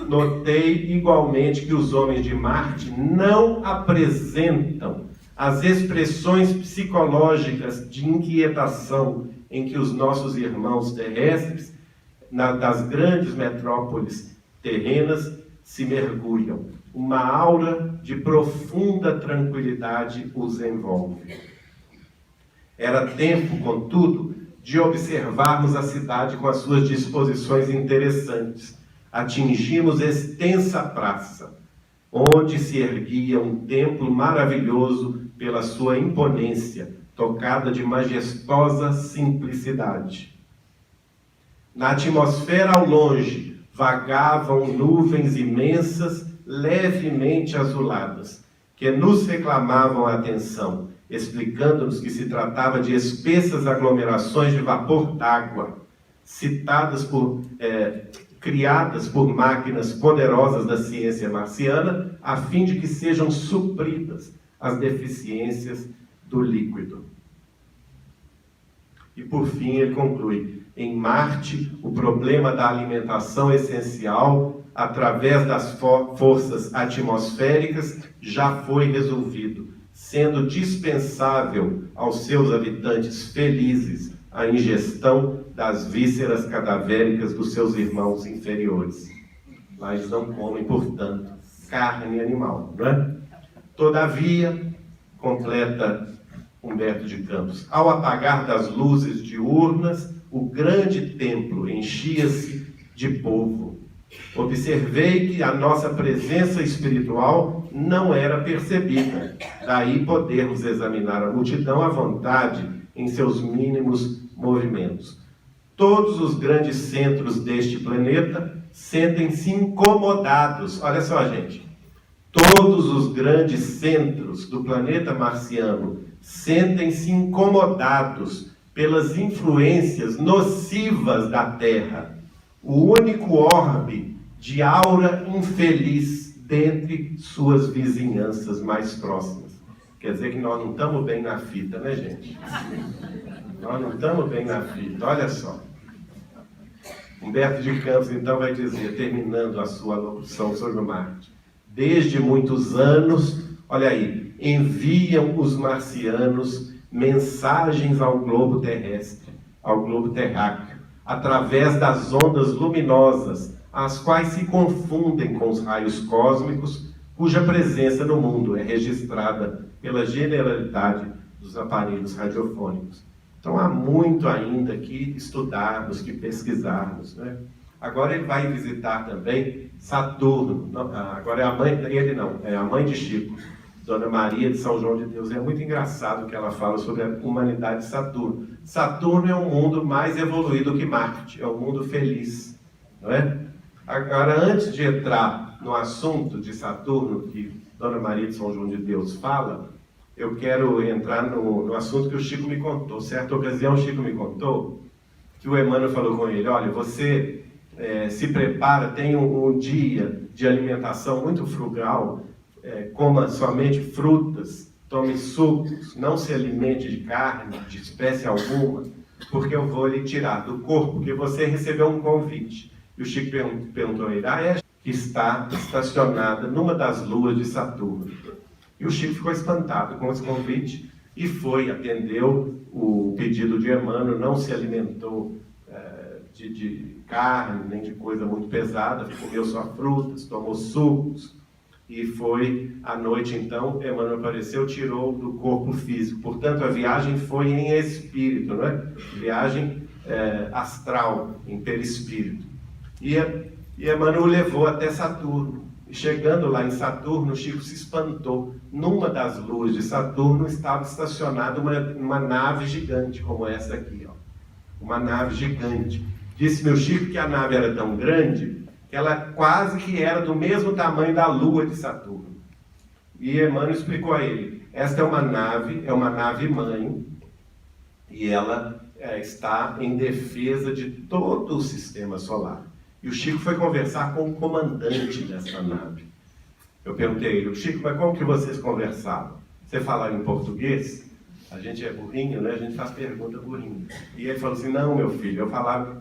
A: notei igualmente que os homens de Marte não apresentam as expressões psicológicas de inquietação em que os nossos irmãos terrestres, das grandes metrópoles terrenas, se mergulham. uma aura de profunda tranquilidade os envolve. Era tempo, contudo, de observarmos a cidade com as suas disposições interessantes. Atingimos extensa praça, onde se erguia um templo maravilhoso pela sua imponência, tocada de majestosa simplicidade. Na atmosfera ao longe, vagavam nuvens imensas, levemente azuladas, que nos reclamavam a atenção, explicando-nos que se tratava de espessas aglomerações de vapor d'água, criadas por máquinas poderosas da ciência marciana, a fim de que sejam supridas as deficiências do líquido. E por fim ele conclui: em Marte, o problema da alimentação essencial, através das forças atmosféricas, já foi resolvido, sendo dispensável aos seus habitantes felizes a ingestão das vísceras cadavéricas dos seus irmãos inferiores. Lá eles não comem, portanto, carne animal, não é? Todavia, completa Humberto de Campos, ao apagar das luzes diurnas, o grande templo enchia-se de povo. Observei que a nossa presença espiritual não era percebida. Daí podermos examinar a multidão à vontade em seus mínimos movimentos. Todos os grandes centros deste planeta sentem-se incomodados. Olha só, gente. Todos os grandes centros do planeta marciano sentem-se incomodados pelas influências nocivas da Terra. O único orbe de aura infeliz dentre suas vizinhanças mais próximas. Quer dizer que nós não estamos bem na fita, né, gente? Nós não estamos bem na fita, olha só. Humberto de Campos, então, vai dizer, terminando a sua locução sobre Marte: desde muitos anos, olha aí, enviam os marcianos mensagens ao globo terrestre, ao globo terráqueo, através das ondas luminosas, as quais se confundem com os raios cósmicos, cuja presença no mundo é registrada pela generalidade dos aparelhos radiofônicos. Então há muito ainda que estudarmos, que pesquisarmos, né? Agora ele vai visitar também Saturno. Não, agora é a mãe, ele não, é a mãe de Chico, Dona Maria de São João de Deus. É muito engraçado o que ela fala sobre a humanidade de Saturno. Saturno é um mundo mais evoluído que Marte, é um mundo feliz, não é? Agora, antes de entrar no assunto de Saturno, que Dona Maria de São João de Deus fala, eu quero entrar no assunto que o Chico me contou. Certa ocasião, o Chico me contou que o Emmanuel falou com ele: olha, você se prepara, tem um dia de alimentação muito frugal, coma somente frutas, tome sucos, não se alimente de carne, de espécie alguma, porque eu vou lhe tirar do corpo, porque você recebeu um convite. E o Chico perguntou a ele: é que está estacionada numa das luas de Saturno. E o Chico ficou espantado com esse convite e foi, atendeu o pedido de Emmanuel, não se alimentou de carne, nem de coisa muito pesada, comeu só frutas, tomou sucos, e foi à noite, então, Emmanuel apareceu, tirou do corpo físico. Portanto, a viagem foi em espírito, não é? Viagem astral, em perispírito. E Emmanuel o levou até Saturno. E chegando lá em Saturno, Chico se espantou. Numa das luas de Saturno estava estacionada uma nave gigante, como essa aqui, ó. Uma nave gigante. Disse meu Chico que a nave era tão grande que ela quase que era do mesmo tamanho da lua de Saturno. E Emmanuel explicou a ele: esta é uma nave mãe, e ela está em defesa de todo o sistema solar. E o Chico foi conversar com o comandante dessa nave. Eu perguntei a ele: Chico, mas como que vocês conversavam? Você falava em português? A gente é burrinho, né? A gente faz pergunta burrinho. E ele falou assim: não, meu filho,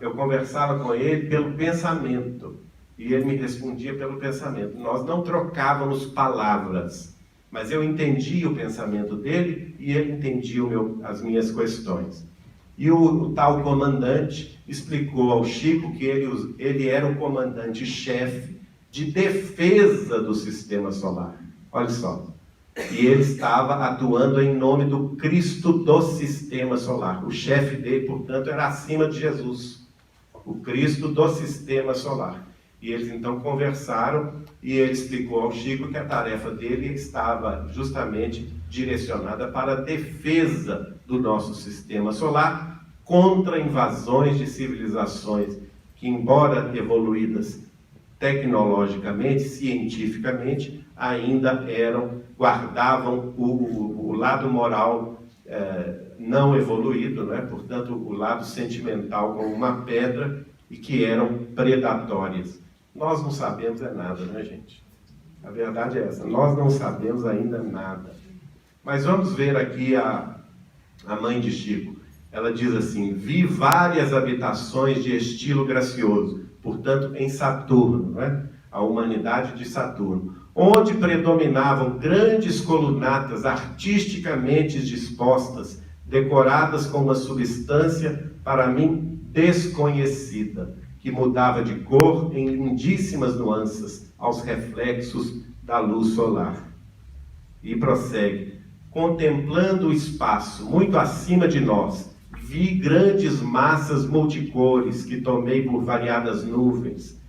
A: eu conversava com ele pelo pensamento. E ele me respondia pelo pensamento. Nós não trocávamos palavras, mas eu entendia o pensamento dele e ele entendia as minhas questões. E o tal comandante explicou ao Chico que ele era o comandante-chefe de defesa do sistema solar. Olha só. E ele estava atuando em nome do Cristo do sistema solar. O chefe dele, portanto, era acima de Jesus. O Cristo do sistema solar. E eles então conversaram e ele explicou ao Chico que a tarefa dele estava justamente direcionada para a defesa do nosso sistema solar contra invasões de civilizações que, embora evoluídas tecnologicamente, cientificamente, ainda guardavam o lado moral não evoluído, né? Portanto, o lado sentimental como uma pedra, e que eram predatórias. Nós não sabemos nada, né, gente? A verdade é essa, nós não sabemos ainda nada. Mas vamos ver aqui a mãe de Chico. Ela diz assim: vi várias habitações de estilo gracioso, portanto, em Saturno, né? A humanidade de Saturno, onde predominavam grandes colunatas artisticamente dispostas, decoradas com uma substância, para mim, desconhecida, que mudava de cor em lindíssimas nuances aos reflexos da luz solar. E prossegue: contemplando o espaço muito acima de nós, vi grandes massas multicores que tomei por variadas nuvens,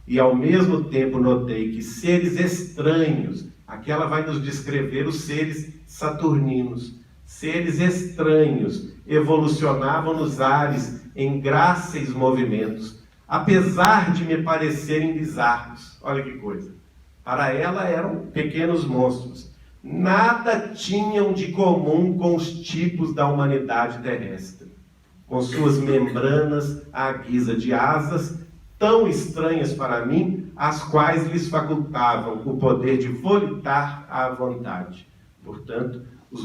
A: e ao mesmo tempo notei que seres estranhos, aqui ela vai nos descrever os seres saturninos, seres estranhos, evolucionavam nos ares em gráceis movimentos, apesar de me parecerem bizarros. Olha que coisa. Para ela eram pequenos monstros. Nada tinham de comum com os tipos da humanidade terrestre, com suas membranas à guisa de asas, tão estranhas para mim, as quais lhes facultavam o poder de volitar à vontade. Portanto, os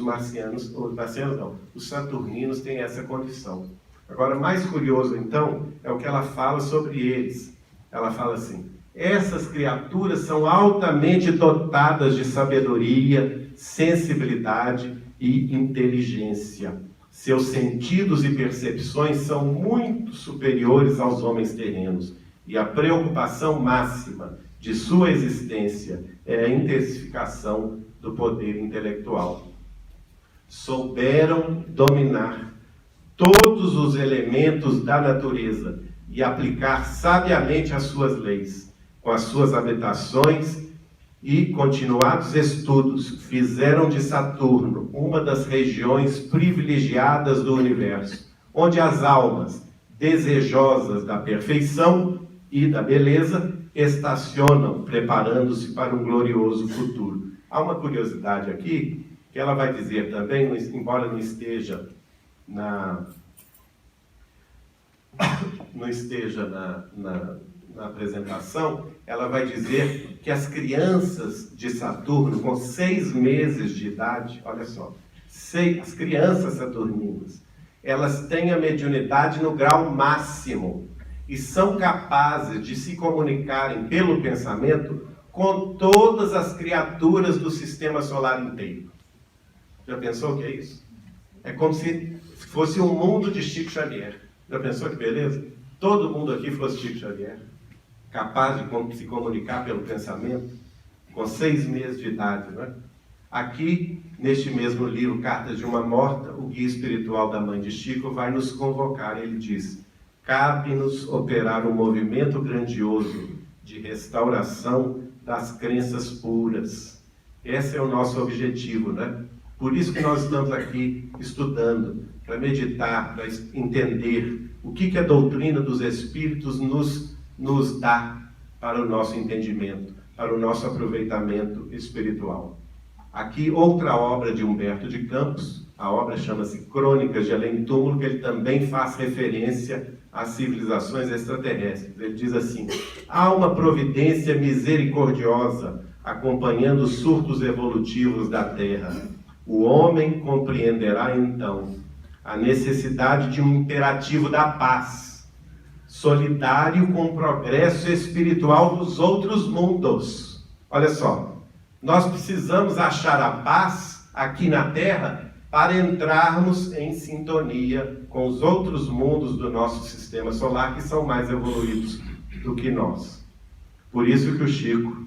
A: saturninos têm essa condição. Agora, mais curioso, então, é o que ela fala sobre eles. Ela fala assim: essas criaturas são altamente dotadas de sabedoria, sensibilidade e inteligência. Seus sentidos e percepções são muito superiores aos homens terrenos, e a preocupação máxima de sua existência é a intensificação do poder intelectual. Souberam dominar todos os elementos da natureza e aplicar sabiamente as suas leis. Com as suas habitações e continuados estudos, fizeram de Saturno uma das regiões privilegiadas do universo, onde as almas desejosas da perfeição e da beleza estacionam, preparando-se para um glorioso futuro. Há uma curiosidade aqui, que ela vai dizer também, embora não esteja na apresentação, ela vai dizer que as crianças de Saturno, com 6 meses de idade, olha só, as crianças saturninas, elas têm a mediunidade no grau máximo e são capazes de se comunicarem pelo pensamento com todas as criaturas do sistema solar inteiro. Já pensou o que é isso? É como se fosse um mundo de Chico Xavier. Já pensou que beleza? Todo mundo aqui fosse Chico Xavier, capaz de se comunicar pelo pensamento, com 6 meses de idade, não é? Aqui, neste mesmo livro, Cartas de uma Morta, o guia espiritual da mãe de Chico vai nos convocar. Ele diz: cabe-nos operar um movimento grandioso de restauração das crenças puras. Esse é o nosso objetivo, né? Por isso que nós estamos aqui estudando, para meditar, para entender o que a doutrina dos Espíritos nos dá para o nosso entendimento, para o nosso aproveitamento espiritual. Aqui, outra obra de Humberto de Campos, a obra chama-se Crônicas de Além Túmulo, que ele também faz referência às civilizações extraterrestres. Ele diz assim: há uma providência misericordiosa acompanhando os surtos evolutivos da Terra. O homem compreenderá então a necessidade de um imperativo da paz, solidário com o progresso espiritual dos outros mundos. Olha só, nós precisamos achar a paz aqui na Terra para entrarmos em sintonia com os outros mundos do nosso sistema solar, que são mais evoluídos do que nós. Por isso que o Chico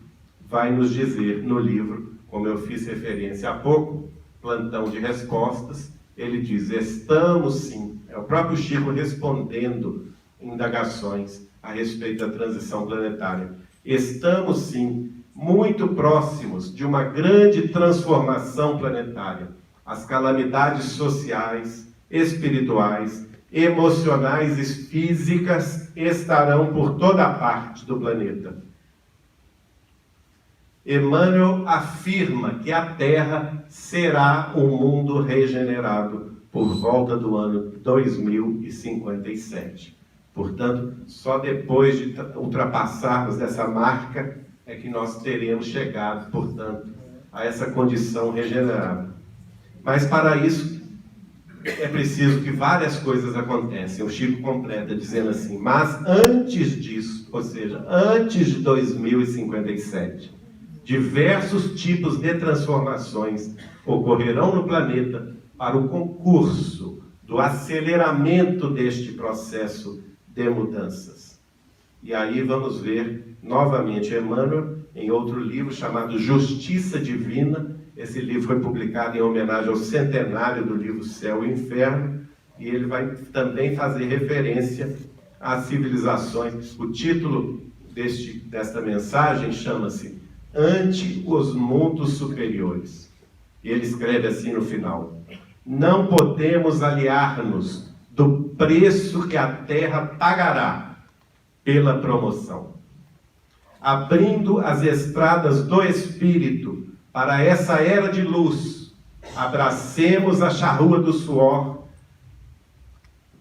A: vai nos dizer no livro, como eu fiz referência há pouco, Plantão de Respostas, ele diz: estamos sim, é o próprio Chico respondendo indagações a respeito da transição planetária, estamos sim muito próximos de uma grande transformação planetária. As calamidades sociais, espirituais, emocionais e físicas estarão por toda parte do planeta. Emmanuel afirma que a Terra será um mundo regenerado por volta do ano 2057. Portanto, só depois de ultrapassarmos essa marca é que nós teremos chegado, portanto, a essa condição regenerada. Mas para isso é preciso que várias coisas aconteçam. O Chico completa dizendo assim: mas antes disso, ou seja, antes de 2057, diversos tipos de transformações ocorrerão no planeta para o concurso do aceleramento deste processo de mudanças. E aí vamos ver novamente Emmanuel em outro livro chamado Justiça Divina. Esse livro foi publicado em homenagem ao centenário do livro Céu e Inferno, e ele vai também fazer referência às civilizações. O título desta mensagem chama-se Ante os Mundos Superiores. E ele escreve assim no final: não podemos aliar-nos do preço que a Terra pagará pela promoção. Abrindo as estradas do Espírito para essa era de luz, abracemos a charrua do suor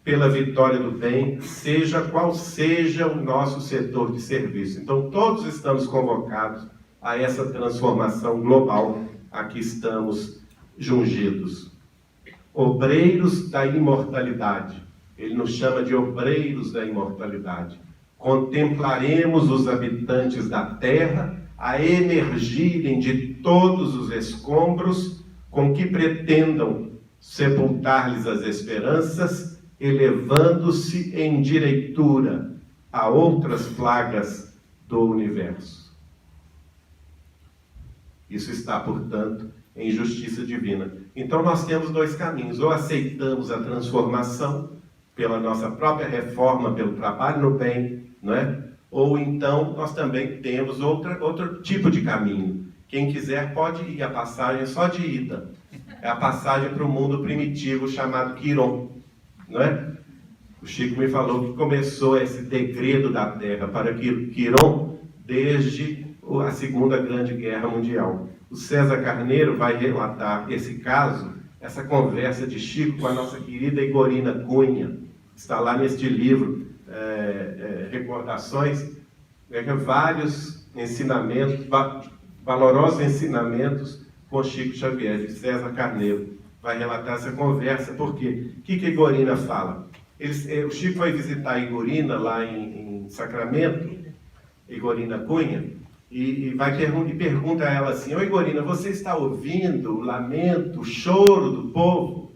A: pela vitória do bem, seja qual seja o nosso setor de serviço. Então, todos estamos convocados a essa transformação global a que estamos jungidos. Obreiros da imortalidade. Ele nos chama de obreiros da imortalidade. Contemplaremos os habitantes da terra a emergirem de todos os escombros com que pretendam sepultar-lhes as esperanças, elevando-se em direitura a outras plagas do universo. Isso está, portanto, em justiça divina. Então nós temos dois caminhos: ou aceitamos a transformação pela nossa própria reforma, pelo trabalho no bem, não é? Ou então nós também temos outro tipo de caminho. Quem quiser pode ir, a passagem só de ida. É a passagem para o mundo primitivo chamado Quiron, não é? O Chico me falou que começou esse degredo da Terra para Quiron desde a Segunda Grande Guerra Mundial. O César Carneiro vai relatar esse caso, essa conversa de Chico com a nossa querida Igorina Cunha. Está lá neste livro, Recordações, vários ensinamentos, valorosos ensinamentos com Chico Xavier, de César Carneiro. Vai relatar essa conversa, porque o que a Igorina fala? O Chico foi visitar a Igorina lá em Sacramento, Igorina Cunha, e pergunta a ela assim: ô Igorina, você está ouvindo o lamento, o choro do povo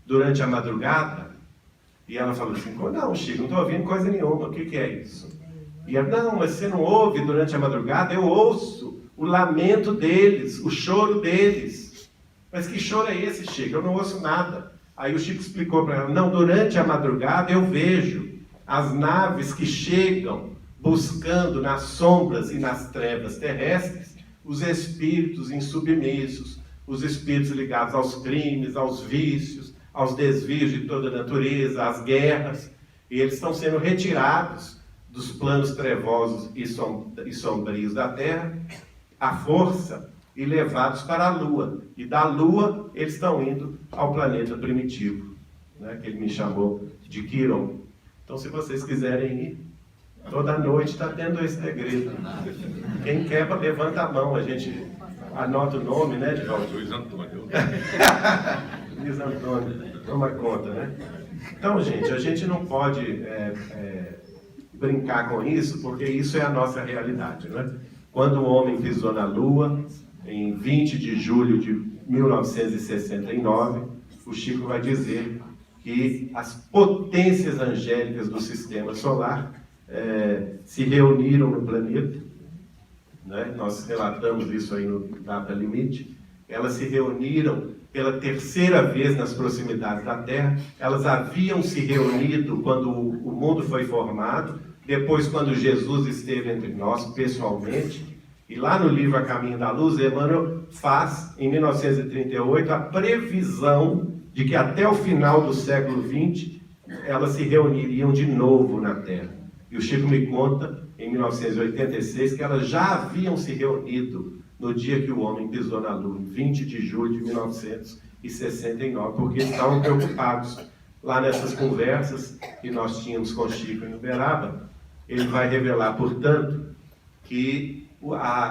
A: durante a madrugada? E ela falou assim: não, Chico, não estou ouvindo coisa nenhuma, o que é isso? E ela: não, mas você não ouve durante a madrugada? Eu ouço o lamento deles, o choro deles. Mas que choro é esse, Chico? Eu não ouço nada. Aí o Chico explicou para ela: não, durante a madrugada eu vejo as naves que chegam buscando nas sombras e nas trevas terrestres os espíritos insubmissos, os espíritos ligados aos crimes, aos vícios, aos desvios de toda a natureza, às guerras, e eles estão sendo retirados dos planos trevosos e sombrios da Terra, à força, e levados para a Lua. E da Lua eles estão indo ao planeta primitivo, né, que ele me chamou de Quiron. Então, se vocês quiserem ir, toda noite está tendo esse segredo. Quem quer, levanta a mão, a gente anota o nome, né, Divaldo?
D: Luiz Antônio.
A: Luiz Antônio, toma conta, né? Então, gente, a gente não pode brincar com isso, porque isso é a nossa realidade, né? Quando o homem pisou na Lua, em 20 de julho de 1969, o Chico vai dizer que as potências angélicas do sistema solar se reuniram no planeta né? Nós relatamos isso aí no Data Limite. Elas se reuniram pela terceira vez nas proximidades da Terra. Elas haviam se reunido quando o mundo foi formado, depois quando Jesus esteve entre nós pessoalmente. E lá no livro A Caminho da Luz, Emmanuel faz, em 1938, a previsão de que até o final do século XX elas se reuniriam de novo na Terra. E o Chico me conta, em 1986, que elas já haviam se reunido no dia que o homem pisou na Lua, 20 de julho de 1969, porque estavam preocupados. Lá nessas conversas que nós tínhamos com Chico em Uberaba, ele vai revelar, portanto, que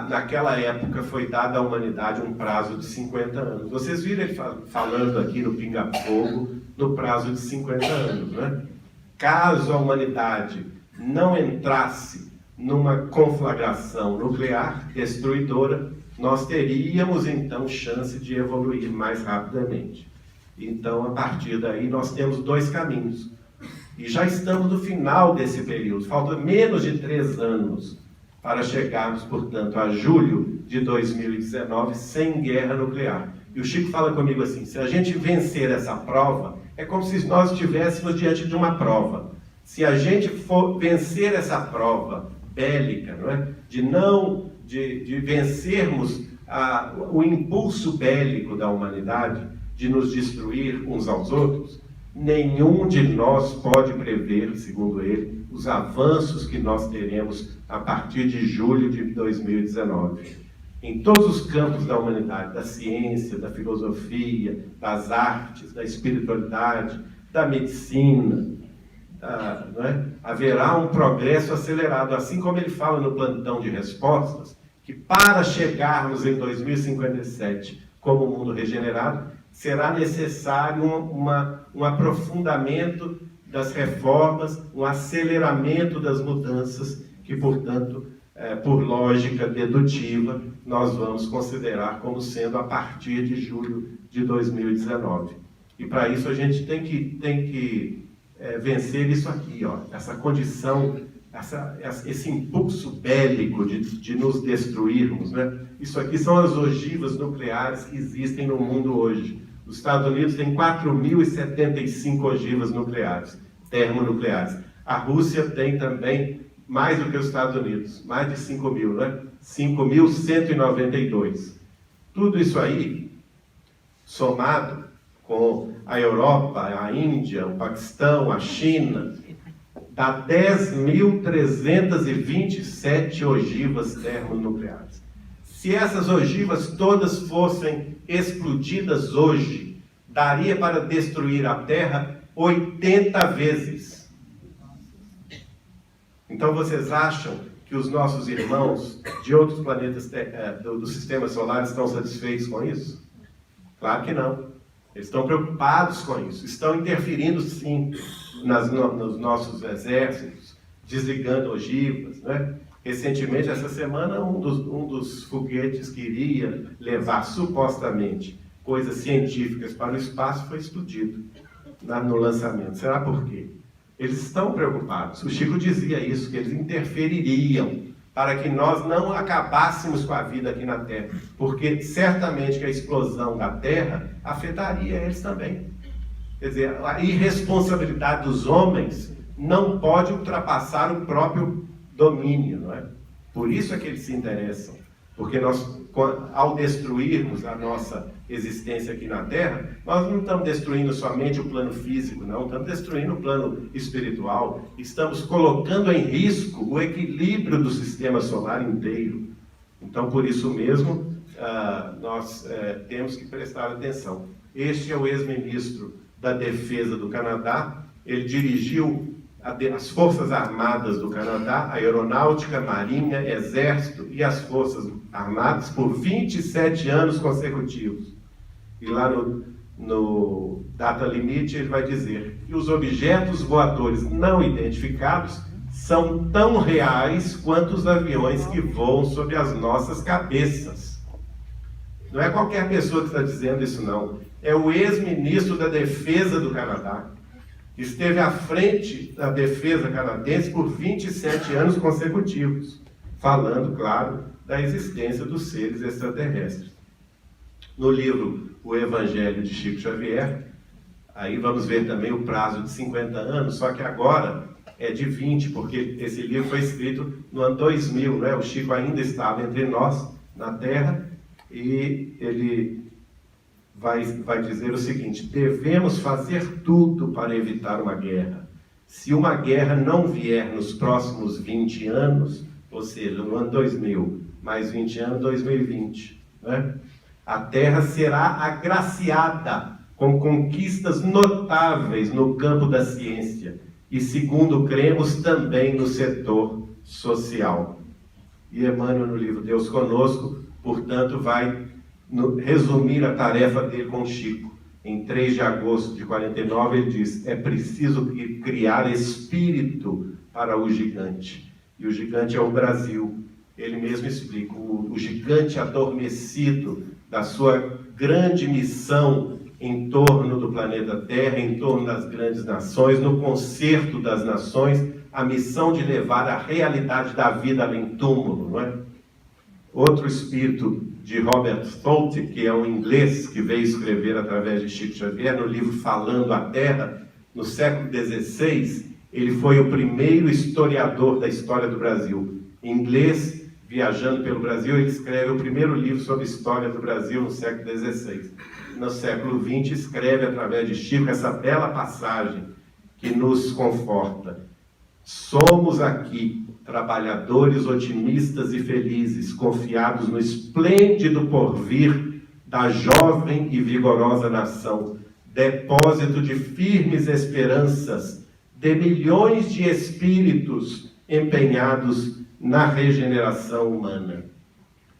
A: naquela época foi dado à humanidade um prazo de 50 anos. Vocês viram ele falando aqui no Pinga Fogo, no prazo de 50 anos, né? Caso a humanidade não entrasse numa conflagração nuclear destruidora, nós teríamos então chance de evoluir mais rapidamente. Então, a partir daí, nós temos dois caminhos. E já estamos no final desse período, falta menos de 3 anos para chegarmos, portanto, a julho de 2019 sem guerra nuclear. E o Chico fala comigo assim, se a gente vencer essa prova, é como se nós estivéssemos diante de uma prova. Se a gente for vencer essa prova bélica, não é? de vencermos o impulso bélico da humanidade, de nos destruir uns aos outros, nenhum de nós pode prever, segundo ele, os avanços que nós teremos a partir de julho de 2019. Em todos os campos da humanidade, da ciência, da filosofia, das artes, da espiritualidade, da medicina, não é? Haverá um progresso acelerado, assim como ele fala no plantão de respostas, que para chegarmos em 2057 como mundo regenerado, será necessário um aprofundamento das reformas, um aceleramento das mudanças, que, portanto, por lógica dedutiva, nós vamos considerar como sendo a partir de julho de 2019. E para isso a gente tem que vencer isso aqui, ó, essa condição, esse impulso bélico de nos destruirmos, né? Isso aqui são as ogivas nucleares que existem no mundo hoje. Os Estados Unidos têm 4.075 ogivas nucleares, termonucleares. A Rússia tem também mais do que os Estados Unidos, mais de 5.000, né? 5.192. Tudo isso aí, somado com a Europa, a Índia, o Paquistão, a China, dá 10.327 ogivas termonucleares. Se essas ogivas todas fossem explodidas hoje, daria para destruir a Terra 80 vezes. Então vocês acham que os nossos irmãos de outros planetas do sistema solar estão satisfeitos com isso? Claro que não. Eles estão preocupados com isso. Estão interferindo, sim, nos nossos exércitos, desligando ogivas, né? Recentemente, essa semana, um dos foguetes que iria levar, supostamente, coisas científicas para o espaço foi explodido no lançamento. Será por quê? Eles estão preocupados. O Chico dizia isso, que eles interfeririam para que nós não acabássemos com a vida aqui na Terra, porque certamente que a explosão da Terra afetaria eles também. Quer dizer, a irresponsabilidade dos homens não pode ultrapassar o próprio domínio, não é? Por isso é que eles se interessam, porque nós, ao destruirmos a nossa existência aqui na Terra, nós não estamos destruindo somente o plano físico, não, estamos destruindo o plano espiritual, estamos colocando em risco o equilíbrio do sistema solar inteiro. Então, por isso mesmo, nós temos que prestar atenção. Este é o ex-ministro da Defesa do Canadá, ele dirigiu as Forças Armadas do Canadá, a Aeronáutica, Marinha, Exército e as Forças Armadas por 27 anos consecutivos. E lá no Data Limite ele vai dizer que os objetos voadores não identificados são tão reais quanto os aviões que voam sobre as nossas cabeças. Não é qualquer pessoa que está dizendo isso, não. É o ex-ministro da Defesa do Canadá. Esteve à frente da defesa canadense por 27 anos consecutivos, falando, claro, da existência dos seres extraterrestres. No livro O Evangelho de Chico Xavier, aí vamos ver também o prazo de 50 anos, só que agora é de 20, porque esse livro foi escrito no ano 2000, né? O Chico ainda estava entre nós, na Terra, e ele vai dizer o seguinte: devemos fazer tudo para evitar uma guerra. Se uma guerra não vier nos próximos 20 anos, ou seja, no ano 2000, mais 20 anos, 2020, né? A Terra será agraciada com conquistas notáveis no campo da ciência e, segundo cremos, também no setor social. E Emmanuel, no livro Deus Conosco, portanto, vai resumir a tarefa dele com Chico. Em 3 de agosto de 49, ele diz: é preciso criar espírito para o gigante. E o gigante é o Brasil. Ele mesmo explica: o gigante adormecido da sua grande missão em torno do planeta Terra, em torno das grandes nações, no concerto das nações, a missão de levar a realidade da vida além túmulo, não é? Outro espírito de Robert Foote, que é um inglês que veio escrever através de Chico Xavier, no livro Falando a Terra, no século XVI, ele foi o primeiro historiador da história do Brasil. Em inglês, viajando pelo Brasil, ele escreve o primeiro livro sobre a história do Brasil no século XVI. No século XX, escreve através de Chico essa bela passagem que nos conforta. Somos aqui trabalhadores otimistas e felizes, confiados no esplêndido porvir da jovem e vigorosa nação, depósito de firmes esperanças, de milhões de espíritos empenhados na regeneração humana.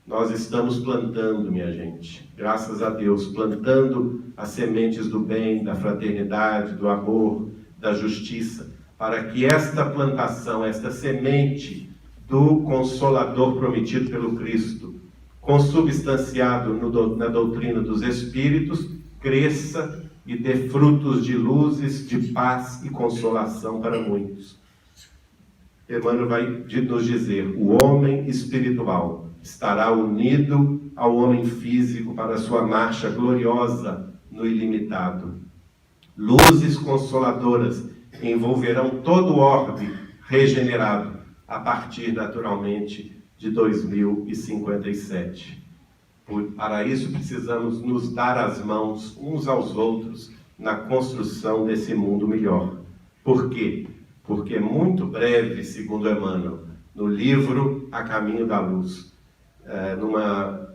A: Nós estamos plantando, minha gente, graças a Deus, plantando as sementes do bem, da fraternidade, do amor, da justiça, para que esta plantação, esta semente do Consolador prometido pelo Cristo, consubstanciado na doutrina dos Espíritos, cresça e dê frutos de luzes, de paz e consolação para muitos. Emmanuel vai nos dizer: o homem espiritual estará unido ao homem físico para a sua marcha gloriosa no ilimitado. Luzes consoladoras envolverão todo o orbe regenerado a partir, naturalmente, de 2057. Para isso, precisamos nos dar as mãos uns aos outros na construção desse mundo melhor. Por quê? Porque muito breve, segundo Emmanuel, no livro A Caminho da Luz, numa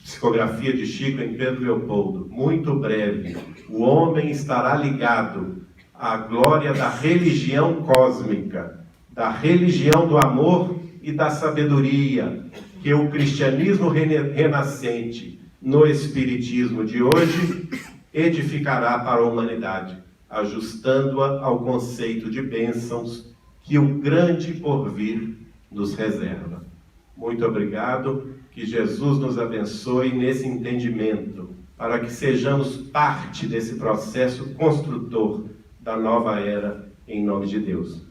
A: psicografia de Chico em Pedro Leopoldo, muito breve, o homem estará ligado à glória da religião cósmica, da religião do amor e da sabedoria, que o cristianismo renascente no espiritismo de hoje edificará para a humanidade, ajustando-a ao conceito de bênçãos que o grande porvir nos reserva. Muito obrigado, que Jesus nos abençoe nesse entendimento, para que sejamos parte desse processo construtor da nova era, em nome de Deus.